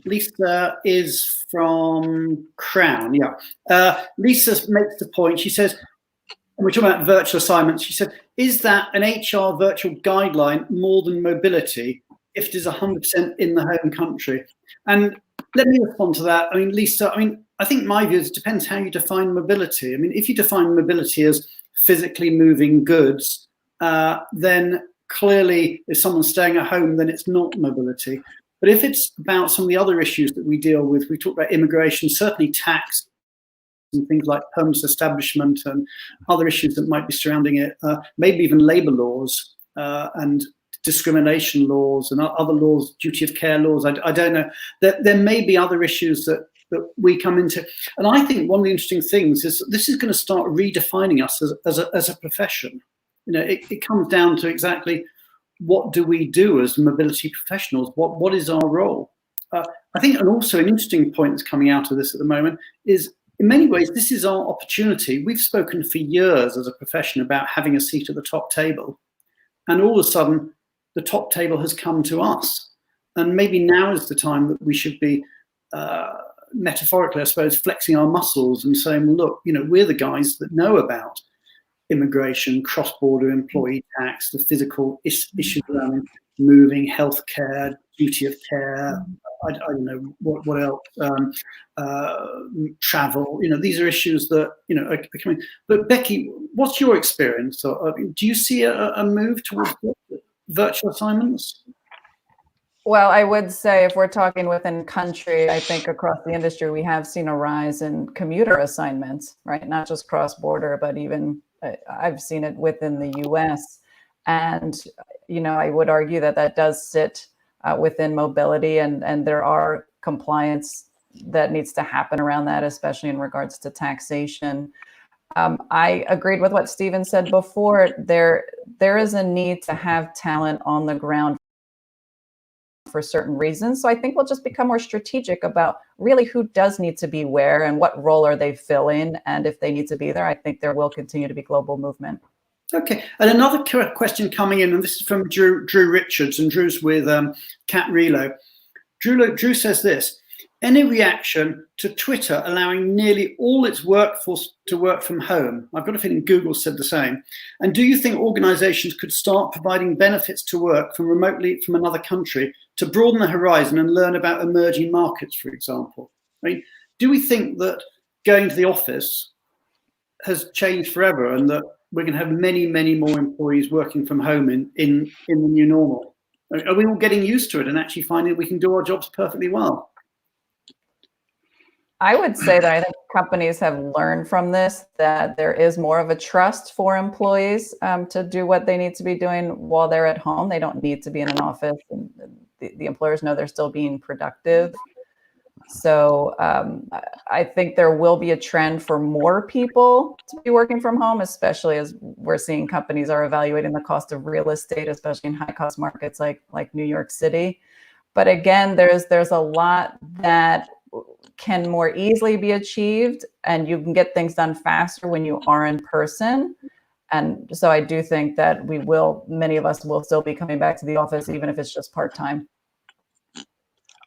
Lisa is from Crown, yeah. Lisa makes the point, she says, we're talking about virtual assignments, she said, is that an HR virtual guideline more than mobility if it is 100% in the home country? And let me respond to that. I mean, Lisa, I think my view is it depends how you define mobility. I mean, if you define mobility as physically moving goods, then clearly if someone's staying at home, then it's not mobility. But if it's about some of the other issues that we deal with, we talk about immigration, certainly tax, and things like permanent establishment and other issues that might be surrounding it, maybe even labour laws and discrimination laws and other laws, duty of care laws. I don't know. There may be other issues that we come into. And I think one of the interesting things is that this is going to start redefining us as a profession. You know, it comes down to exactly what do we do as mobility professionals? What is our role? I think, and also an interesting point that's coming out of this at the moment is, in many ways, this is our opportunity. We've spoken for years as a profession about having a seat at the top table. And all of a sudden, the top table has come to us. And maybe now is the time that we should be, metaphorically, I suppose, flexing our muscles and saying, well, look, you know, we're the guys that know about immigration, cross-border employee tax, the physical issues around moving, healthcare, duty of care, I don't know what else, travel. You know, these are issues that, you know, are coming. But Becky, what's your experience? Do you see a move towards virtual assignments? Well, I would say if we're talking within country, I think across the industry, we have seen a rise in commuter assignments, right? Not just cross-border, but even I've seen it within the US. And, you know, I would argue that that does sit within mobility, and there are compliance that needs to happen around that, especially in regards to taxation. I agreed with what Stephen said before. There is a need to have talent on the ground for certain reasons. So I think we'll just become more strategic about really who does need to be where and what role are they filling. And if they need to be there, I think there will continue to be global movement. Okay, and another question coming in, and this is from Drew Richards, and Drew's with Cat Relo. Drew says this: any reaction to Twitter allowing nearly all its workforce to work from home? I've got a feeling Google said the same. And do you think organizations could start providing benefits to work from remotely from another country to broaden the horizon and learn about emerging markets, for example? I mean, do we think that going to the office has changed forever and that we're going to have many, many more employees working from home in the new normal? Are we all getting used to it and actually finding that we can do our jobs perfectly well? I would say that I think companies have learned from this, that there is more of a trust for employees to do what they need to be doing while they're at home. They don't need to be in an office, and the employers know they're still being productive. So I think there will be a trend for more people to be working from home, especially as we're seeing companies are evaluating the cost of real estate, especially in high cost markets like New York City. But again, there's a lot that can more easily be achieved, and you can get things done faster when you are in person. And so I do think that many of us will still be coming back to the office, even if it's just part-time.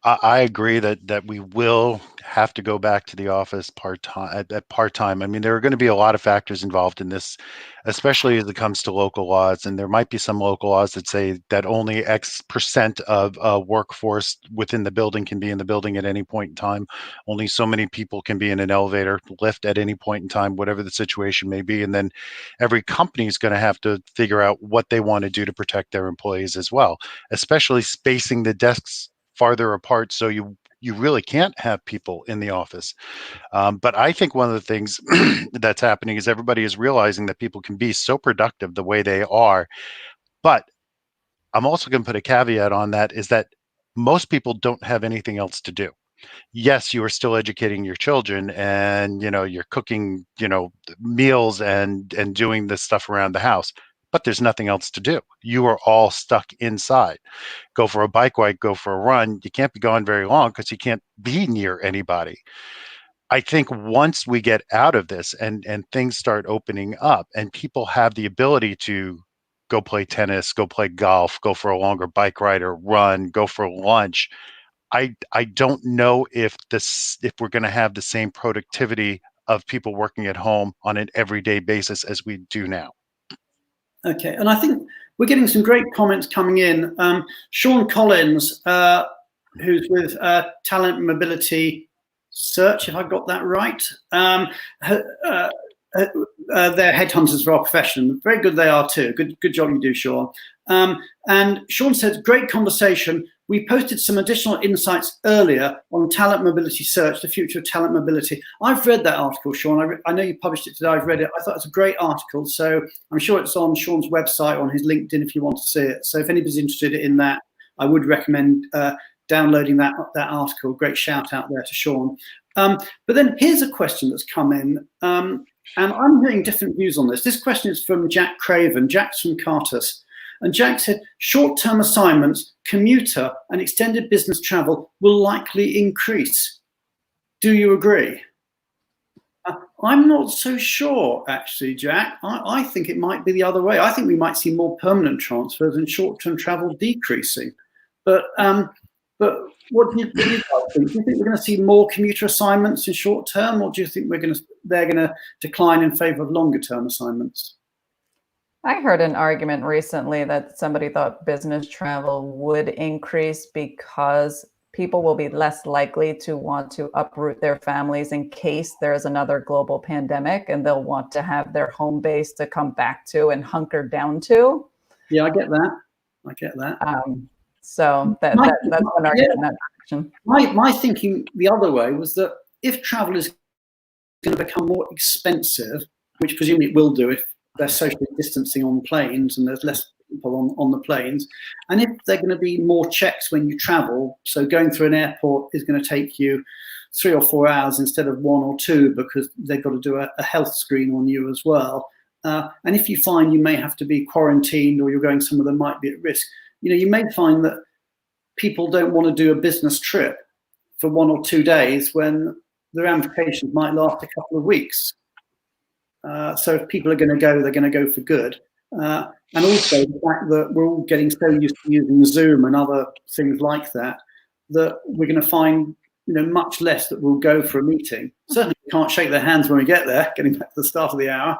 I agree that we will have to go back to the office part-time. I mean, there are going to be a lot of factors involved in this, especially as it comes to local laws. And there might be some local laws that say that only X percent of a workforce within the building can be in the building at any point in time. Only so many people can be in an elevator lift at any point in time, whatever the situation may be. And then every company is going to have to figure out what they want to do to protect their employees as well, especially spacing the desks farther apart, so you really can't have people in the office. But I think one of the things that's happening is everybody is realizing that people can be so productive the way they are. But I'm also going to put a caveat on that, is that most people don't have anything else to do. Yes, you are still educating your children, and you're cooking meals and doing this stuff around the house, but there's nothing else to do. You are all stuck inside. Go for a bike ride, go for a run. You can't be gone very long because you can't be near anybody. I think once we get out of this and things start opening up and people have the ability to go play tennis, go play golf, go for a longer bike ride or run, go for lunch, I don't know if we're going to have the same productivity of people working at home on an everyday basis as we do now. Okay, and I think we're getting some great comments coming in. Sean Collins, who's with Talent Mobility Search, if I got that right. They're headhunters for our profession. Very good they are too. Good job you do, Sean. And Sean says, great conversation. we posted some additional insights earlier on talent mobility search, the future of talent mobility. I've read that article, Sean. I know you published it today. I've read it. I thought it was a great article. So I'm sure it's on Sean's website, on his LinkedIn, if you want to see it. So if anybody's interested in that, I would recommend downloading that article. Great shout out there to Sean. But then here's a question that's come in. And I'm hearing different views on this. This question is from Jack Craven. Jack's from Cartus. And Jack said, short-term assignments, commuter and extended business travel will likely increase. Do you agree? I'm not so sure, actually, Jack. I think it might be the other way. I think we might see more permanent transfers and short-term travel decreasing. But what do you guys think? Do you think we're going to see more commuter assignments in short-term, or do you think they're going to decline in favour of longer-term assignments? I heard an argument recently that somebody thought business travel would increase because people will be less likely to want to uproot their families in case there's another global pandemic, and they'll want to have their home base to come back to and hunker down to. Yeah, I get that. So that's an argument in that direction. My thinking the other way was that if travel is going to become more expensive, which presumably it will do if they're socially distancing on planes and there's less people on the planes, and if they're going to be more checks when you travel, so going through an airport is going to take you 3 or 4 hours instead of 1 or 2 because they've got to do a health screen on you as well. And if you find you may have to be quarantined or you're going somewhere that might be at risk, you may find that people don't want to do a business trip for 1 or 2 days when the ramifications might last a couple of weeks. So if people are going to go, they're going to go for good. And also the fact that we're all getting so used to using Zoom and other things like that, that we're going to find much less that will go for a meeting. Certainly we can't shake their hands when we get there, getting back to the start of the hour.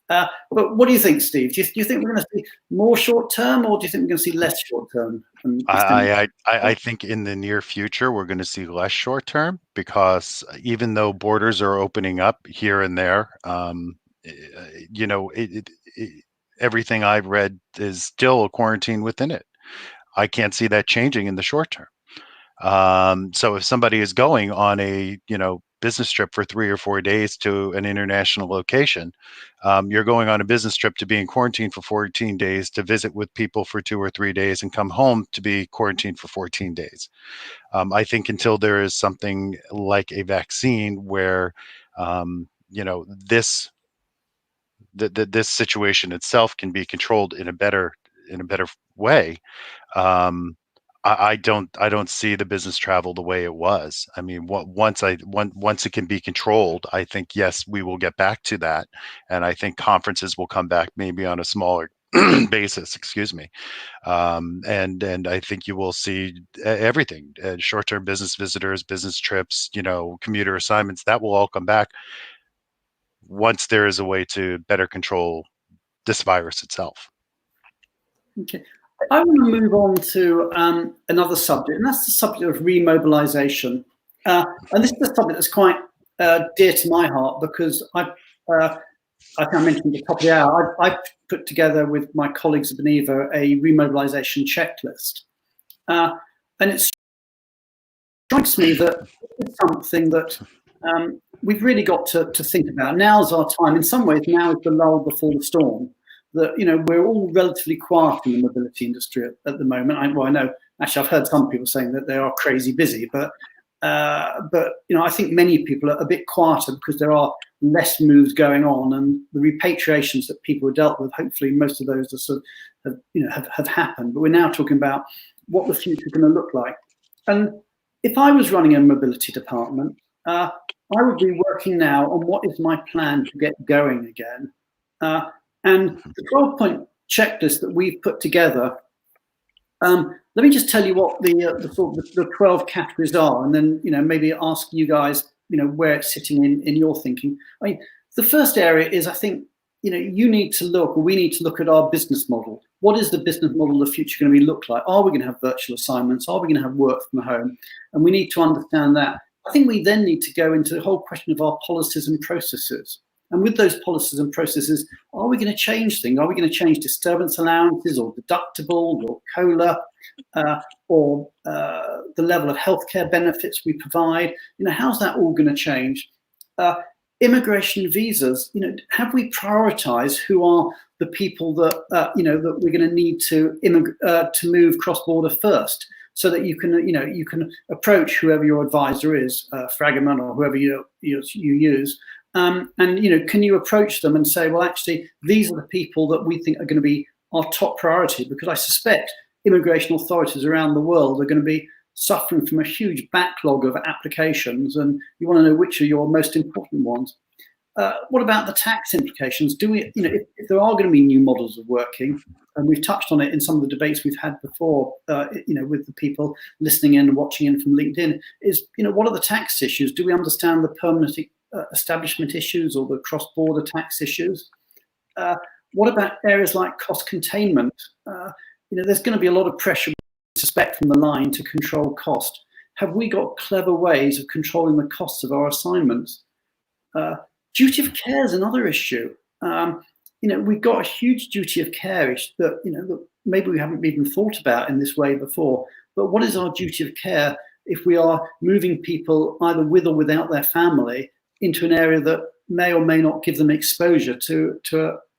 But what do you think, Steve? Do you think we're going to see more short-term, or do you think we're going to see less short-term? I think in the near future, we're going to see less short-term because even though borders are opening up here and there, everything I've read is still a quarantine within it. I can't see that changing in the short term. So if somebody is going on a, business trip for 3 or 4 days to an international location, you're going on a business trip to be in quarantine for 14 days to visit with people for 2 or 3 days and come home to be quarantined for 14 days. I think until there is something like a vaccine where, this situation itself can be controlled in a better way. I don't see the business travel the way it was. I mean, once it can be controlled, I think, yes, we will get back to that. And I think conferences will come back maybe on a smaller basis, excuse me. And I think you will see everything, short-term business visitors, business trips, commuter assignments, that will all come back once there is a way to better control this virus itself. Okay. I want to move on to another subject, and that's the subject of remobilization. And this is a subject that's quite dear to my heart because I think I mentioned at the top of the hour, I put together with my colleagues at Beneva a remobilization checklist. And it strikes me that it's something that we've really got to think about. Now's our time. In some ways, now is the lull before the storm. That we're all relatively quiet in the mobility industry at the moment. I know actually I've heard some people saying that they are crazy busy, but I think many people are a bit quieter because there are less moves going on, and the repatriations that people have dealt with, hopefully most of those are sort of have happened. But we're now talking about what the future is going to look like. And if I was running a mobility department, I would be working now on what is my plan to get going again. And the 12-point checklist that we've put together, let me just tell you what the 12 categories are, and then maybe ask you guys where it's sitting in your thinking. I mean, the first area is, I think we need to look at our business model. What is the business model of the future going to look like? Are we going to have virtual assignments? Are we going to have work from home? And we need to understand that. I think we then need to go into the whole question of our policies and processes. And with those policies and processes, are we going to change things? Are we going to change disturbance allowances or deductibles or COLA or the level of healthcare benefits we provide? How's that all going to change? Immigration visas, have we prioritized who are the people that, that we're going to need to move cross-border first, so that you can approach whoever your advisor is, Fragomen or whoever you use, and can you approach them and say, well, actually, these are the people that we think are going to be our top priority, because I suspect immigration authorities around the world are going to be suffering from a huge backlog of applications, and you want to know which are your most important ones. What about the tax implications? Do we, if there are going to be new models of working, and we've touched on it in some of the debates we've had before, with the people listening in and watching in from LinkedIn, is, what are the tax issues? Do we understand the permanent establishment issues or the cross-border tax issues? What about areas like cost containment? There's going to be a lot of pressure, I suspect, from the line to control cost. Have we got clever ways of controlling the costs of our assignments? Duty of care is another issue. We've got a huge duty of care that, that maybe we haven't even thought about in this way before. But what is our duty of care if we are moving people either with or without their family into an area that may or may not give them exposure to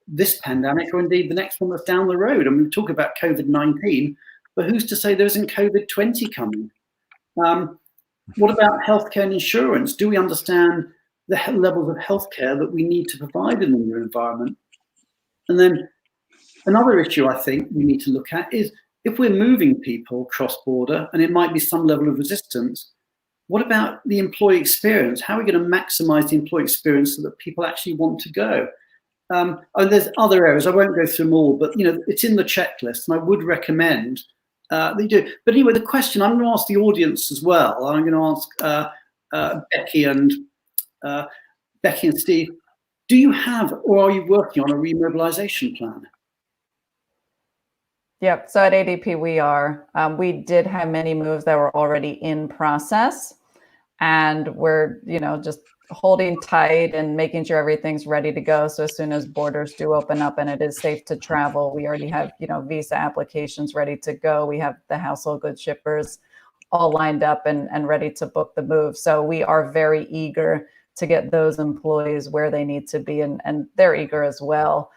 this pandemic, or indeed the next one that's down the road? I mean, we talk about COVID-19, but who's to say there isn't COVID-20 coming? What about healthcare and insurance? Do we understand the levels of healthcare that we need to provide in the new environment? And then another issue I think we need to look at is, if we're moving people cross-border, and it might be some level of resistance, what about the employee experience? How are we going to maximize the employee experience so that people actually want to go? And there's other areas, I won't go through them all, but it's in the checklist, and I would recommend that you do. But anyway, the question, I'm going to ask the audience as well. I'm going to ask Becky and Steve, do you have, or are you working on a remobilization plan? Yep. So at ADP, we are. We did have many moves that were already in process, and we're, just holding tight and making sure everything's ready to go. So as soon as borders do open up and it is safe to travel, we already have, visa applications ready to go. We have the household goods shippers all lined up and ready to book the move. So we are very eager to get those employees where they need to be, and they're eager as well.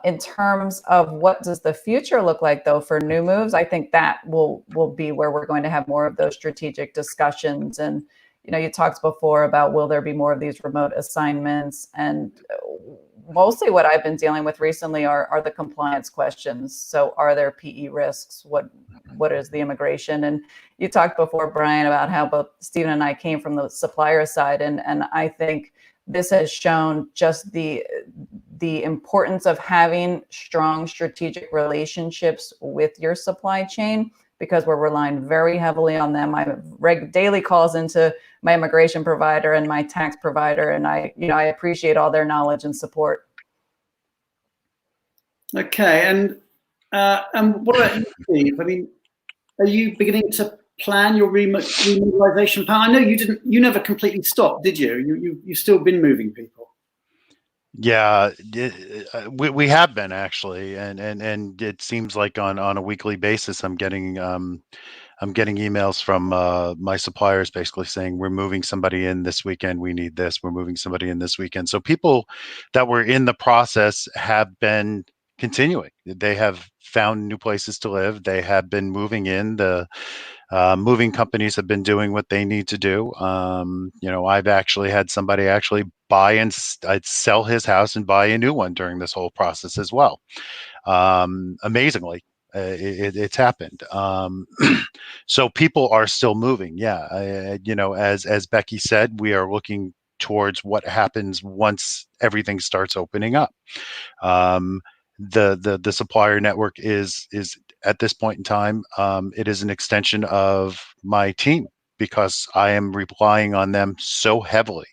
In terms of what does the future look like, though, for new moves, I think that will be where we're going to have more of those strategic discussions. And, you talked before about, will there be more of these remote assignments? And mostly what I've been dealing with recently are the compliance questions. So are there PE risks? What is the immigration? And you talked before, Brian, about how both Stephen and I came from the supplier side. And I think this has shown just the importance of having strong strategic relationships with your supply chain, because we're relying very heavily on them. I have daily calls into my immigration provider and my tax provider, and I appreciate all their knowledge and support. Okay, and what about you, Steve? I mean, are you beginning to plan your remobilization plan? I know you never completely stopped, did you? You've still been moving people. Yeah, we have been, actually, and it seems like on a weekly basis I'm getting emails from my suppliers basically saying, we're moving somebody in this weekend, we need this, we're moving somebody in this weekend. So people that were in the process have been continuing. They have found new places to live. They have been moving in. The moving companies have been doing what they need to do. I've actually had somebody actually buy and sell his house and buy a new one during this whole process as well. Amazingly, it's happened. So people are still moving. Yeah. As Becky said, we are looking towards what happens once everything starts opening up. The supplier network is at this point in time, it is an extension of my team, because I am relying on them so heavily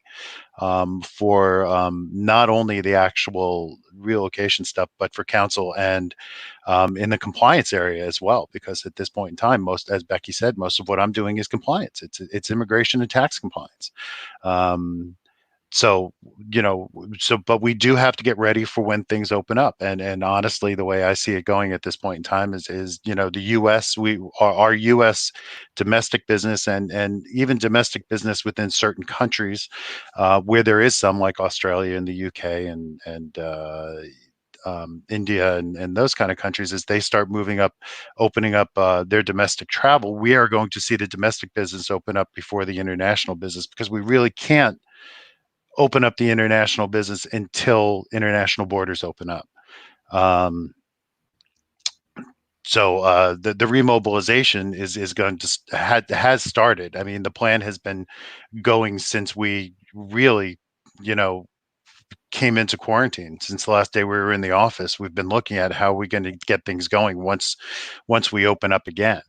for not only the actual relocation stuff, but for counsel and in the compliance area as well. Because at this point in time, as Becky said, most of what I'm doing is compliance. It's immigration and tax compliance. So, but we do have to get ready for when things open up. And honestly, the way I see it going at this point in time is the U.S. Our U.S. domestic business and even domestic business within certain countries, where there is some, like Australia and the UK and India and those kind of countries, as they start opening up their domestic travel, we are going to see the domestic business open up before the international business, because we really can't open up the international business until international borders open up. So the remobilization is going to has started. I mean, the plan has been going since we really, came into quarantine. Since the last day we were in the office, we've been looking at how we're going to get things going once we open up again.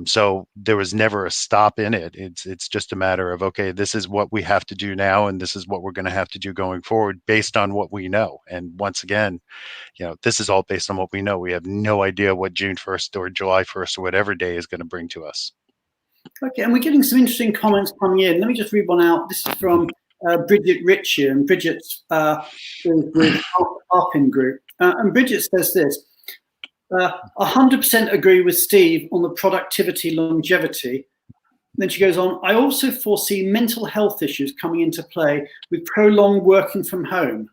So there was never a stop in it. It's just a matter of, okay, this is what we have to do now, and this is what we're going to have to do going forward based on what we know. And once again, this is all based on what we know. We have no idea what June 1st or July 1st or whatever day is going to bring to us. Okay, and we're getting some interesting comments coming in. Let me just read one out. This is from Bridget Ritchie, and Bridget's with Arpin Group. And Bridget says this: 100% agree with Steve on the productivity longevity. Then she goes on, I also foresee mental health issues coming into play with prolonged working from home.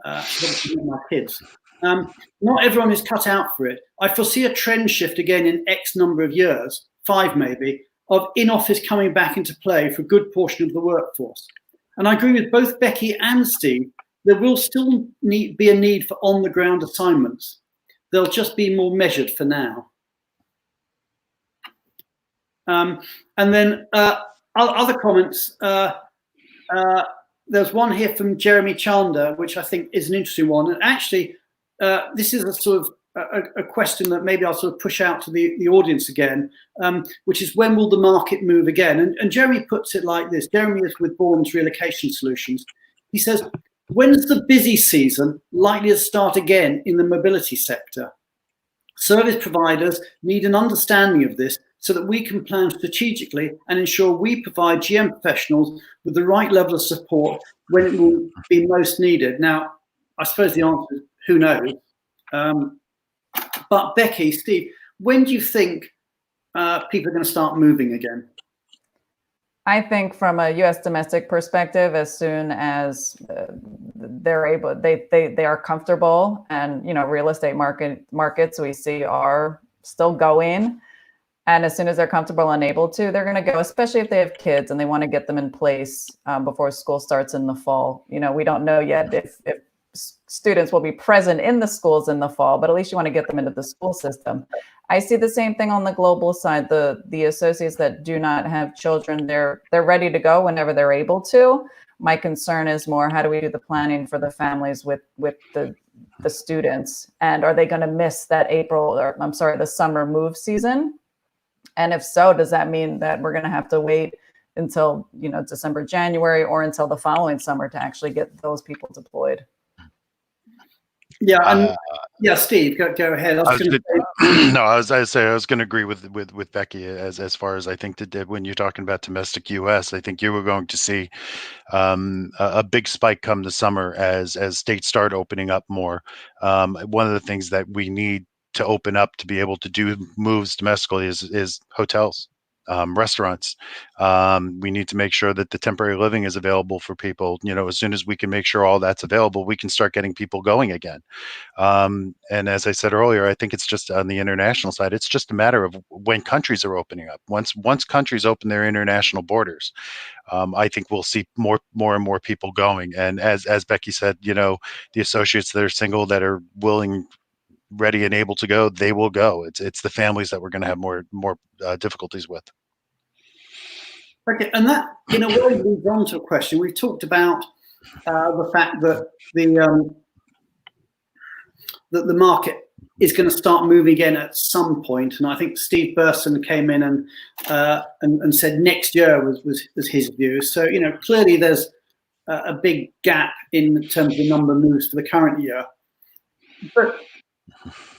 My kids. Not everyone is cut out for it. I foresee a trend shift again in X number of years, 5 maybe, of in-office coming back into play for a good portion of the workforce. And I agree with both Becky and Steve. There will still be a need for on-the-ground assignments. They'll just be more measured for now. And then other comments. There's one here from Jeremy Chandler, which I think is an interesting one. And actually, this is a sort of a question that maybe I'll sort of push out to the audience again, which is, when will the market move again? And Jeremy puts it like this. Jeremy is with Bourne's Relocation Solutions. He says, when is the busy season likely to start again in the mobility sector? Service providers need an understanding of this so that we can plan strategically and ensure we provide GM professionals with the right level of support when it will be most needed. Now, I suppose the answer is who knows. But Becky, Steve, when do you think people are going to start moving again? I think from a U.S. domestic perspective, as soon as they're able, they are comfortable, and real estate markets we see are still going, and as soon as they're comfortable and able to, they're going to go. Especially if they have kids and they want to get them in place before school starts in the fall. We don't know yet if students will be present in the schools in the fall, but at least you want to get them into the school system. I see the same thing on the global side. The associates that do not have children, they're ready to go whenever they're able to. My concern is more, how do we do the planning for the families with the students? And are they going to miss that the summer move season? And if so, does that mean that we're going to have to wait until December, January, or until the following summer to actually get those people deployed? Yeah, yeah, Steve, go ahead. I was going to agree with Becky as far as I think that when you're talking about domestic U.S., I think you were going to see a big spike come the summer as states start opening up more. One of the things that we need to open up to be able to do moves domestically is hotels. Restaurants. We need to make sure that the temporary living is available for people. As soon as we can make sure all that's available, we can start getting people going again. And as I said earlier, I think it's just on the international side, it's just a matter of when countries are opening up. Once countries open their international borders, I think we'll see more and more people going. And as Becky said, the associates that are single, that are willing, ready and able to go, they will go. It's the families that we're going to have more difficulties with. Okay, and that in a way leads on to a question. We've talked about the fact that the market is going to start moving again at some point, and I think Steve Burson came in and said next year was his view. So clearly there's a big gap in terms of the number of moves for the current year. But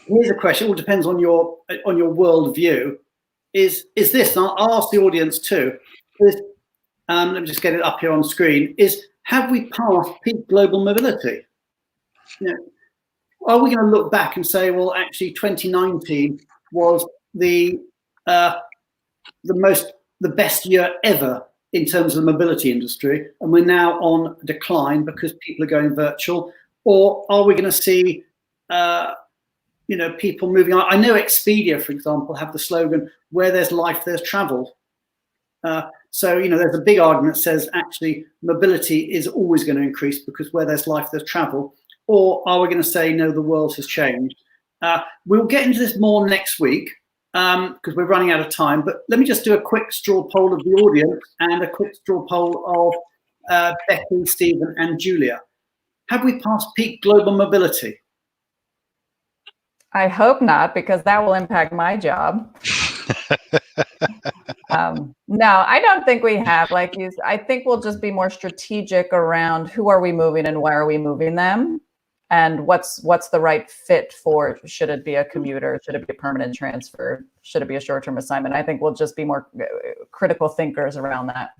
here's a question. It all depends on your world view. Is this? And I'll ask the audience too. Let me just get it up here on screen. Is have we passed peak global mobility? You know, are we going to look back and say, well, actually 2019 was the best year ever in terms of the mobility industry, and we're now on decline because people are going virtual? Or are we going to see people moving on? I know Expedia, for example, have the slogan, where there's life, there's travel. So there's a big argument that says actually mobility is always going to increase because where there's life, there's travel. Or are we going to say, no, the world has changed? We'll get into this more next week because we're running out of time. But let me just do a quick straw poll of the audience and a quick straw poll of Becky, Stephen, and Julia. Have we passed peak global mobility? I hope not, because that will impact my job. No, I don't think we have. I think we'll just be more strategic around who are we moving and why are we moving them, and what's the right fit for. Should it be a commuter? Should it be a permanent transfer? Should it be a short-term assignment? I think we'll just be more critical thinkers around that.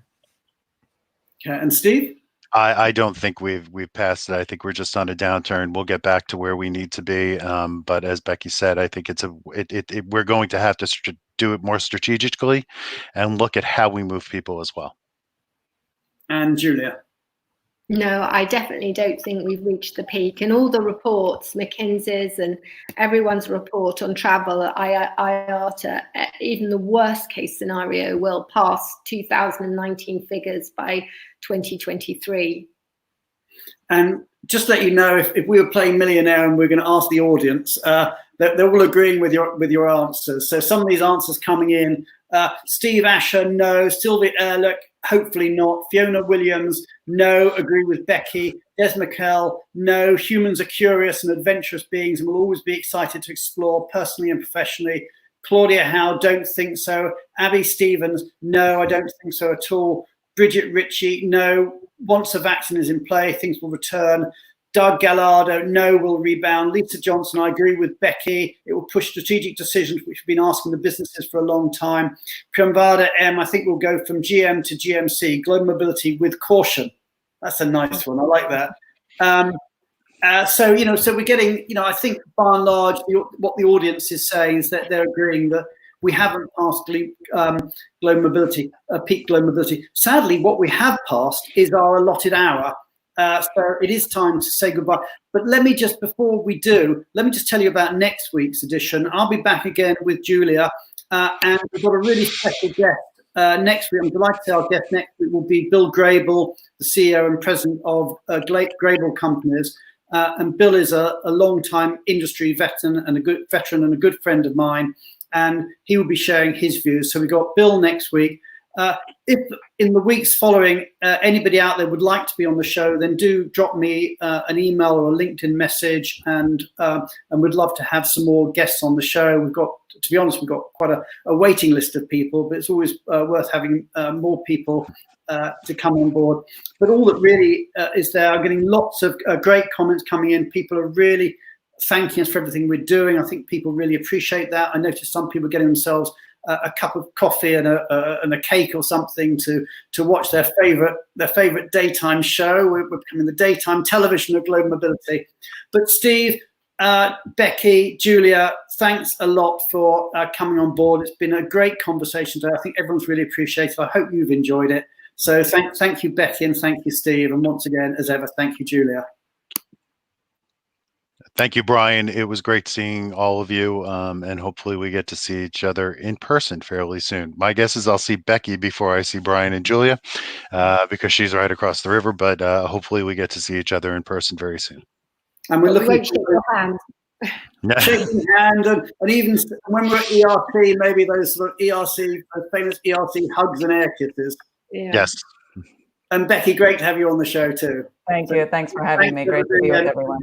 Okay, and Steve? I don't think we've passed it. I think we're just on a downturn. We'll get back to where we need to be. But as Becky said, I think we're going to have to do it more strategically and look at how we move people as well. And Julia? No, I definitely don't think we've reached the peak. And all the reports, McKinsey's and everyone's report on travel, IATA, even the worst case scenario will pass 2019 figures by 2023. And just to let you know, if we were playing Millionaire and we're going to ask the audience, they're all agreeing with your answers. So some of these answers coming in, Steve Asher, no. Sylvia Ehrlich, hopefully not. Fiona Williams, no. Agree with Becky. Des McKell, no. Humans are curious and adventurous beings and will always be excited to explore personally and professionally. Claudia Howe, don't think so. Abby Stevens, no, I don't think so at all. Bridget Ritchie, no. Once a vaccine is in play, things will return. Doug Gallardo, no, will rebound. Lisa Johnson, I agree with Becky. It will push strategic decisions, which we've been asking the businesses for a long time. Priyamvada M, I think we'll go from GM to GMC, global mobility with caution. That's a nice one. I like that. So we're getting, I think by and large, what the audience is saying is that they're agreeing that we haven't passed global mobility, peak global mobility. Sadly, what we have passed is our allotted hour. So it is time to say goodbye. But before we do, let me just tell you about next week's edition. I'll be back again with Julia, and we've got a really special guest next week. I'm delighted to say our guest next week will be Bill Grable, the CEO and president of Grable Companies. And Bill is a long-time industry veteran and a good friend of mine, and he will be sharing his views. So we've got Bill next week. If in the weeks following anybody out there would like to be on the show, then do drop me an email or a LinkedIn message, and we'd love to have some more guests on the show. We've got quite a waiting list of people, but it's always worth having more people to come on board. But all that really is there, I'm getting lots of great comments coming in. People are really thanking us for everything we're doing. I think people really appreciate that. I noticed some people getting themselves a cup of coffee and a cake or something to watch their favorite daytime show. We're becoming the daytime television of global mobility. But Steve, Becky, Julia, thanks a lot for coming on board. It's been a great conversation today. I think everyone's really appreciated. I hope you've enjoyed it. So thank you, Becky, and thank you, Steve. And once again, as ever, thank you, Julia. Thank you, Brian. It was great seeing all of you, and hopefully we get to see each other in person fairly soon. My guess is I'll see Becky before I see Brian and Julia, because she's right across the river, but hopefully we get to see each other in person very soon. And we're looking shake your hand. Shaking hand, and even when we're at ERC, maybe those sort of famous ERC hugs and air kisses. Yeah. Yes. And Becky, great to have you on the show too. Thank you. Thanks for having me. Great to be with everyone.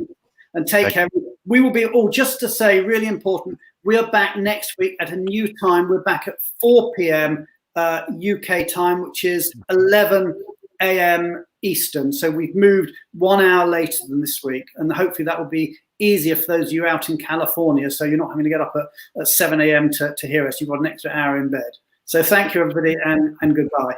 And take care. We will be, just to say, really important, we are back next week at a new time. We're back at 4 p.m. UK time, which is 11 a.m. Eastern. So we've moved 1 hour later than this week. And hopefully that will be easier for those of you out in California. So you're not having to get up at 7 a.m. to hear us. You've got an extra hour in bed. So thank you, everybody, and goodbye.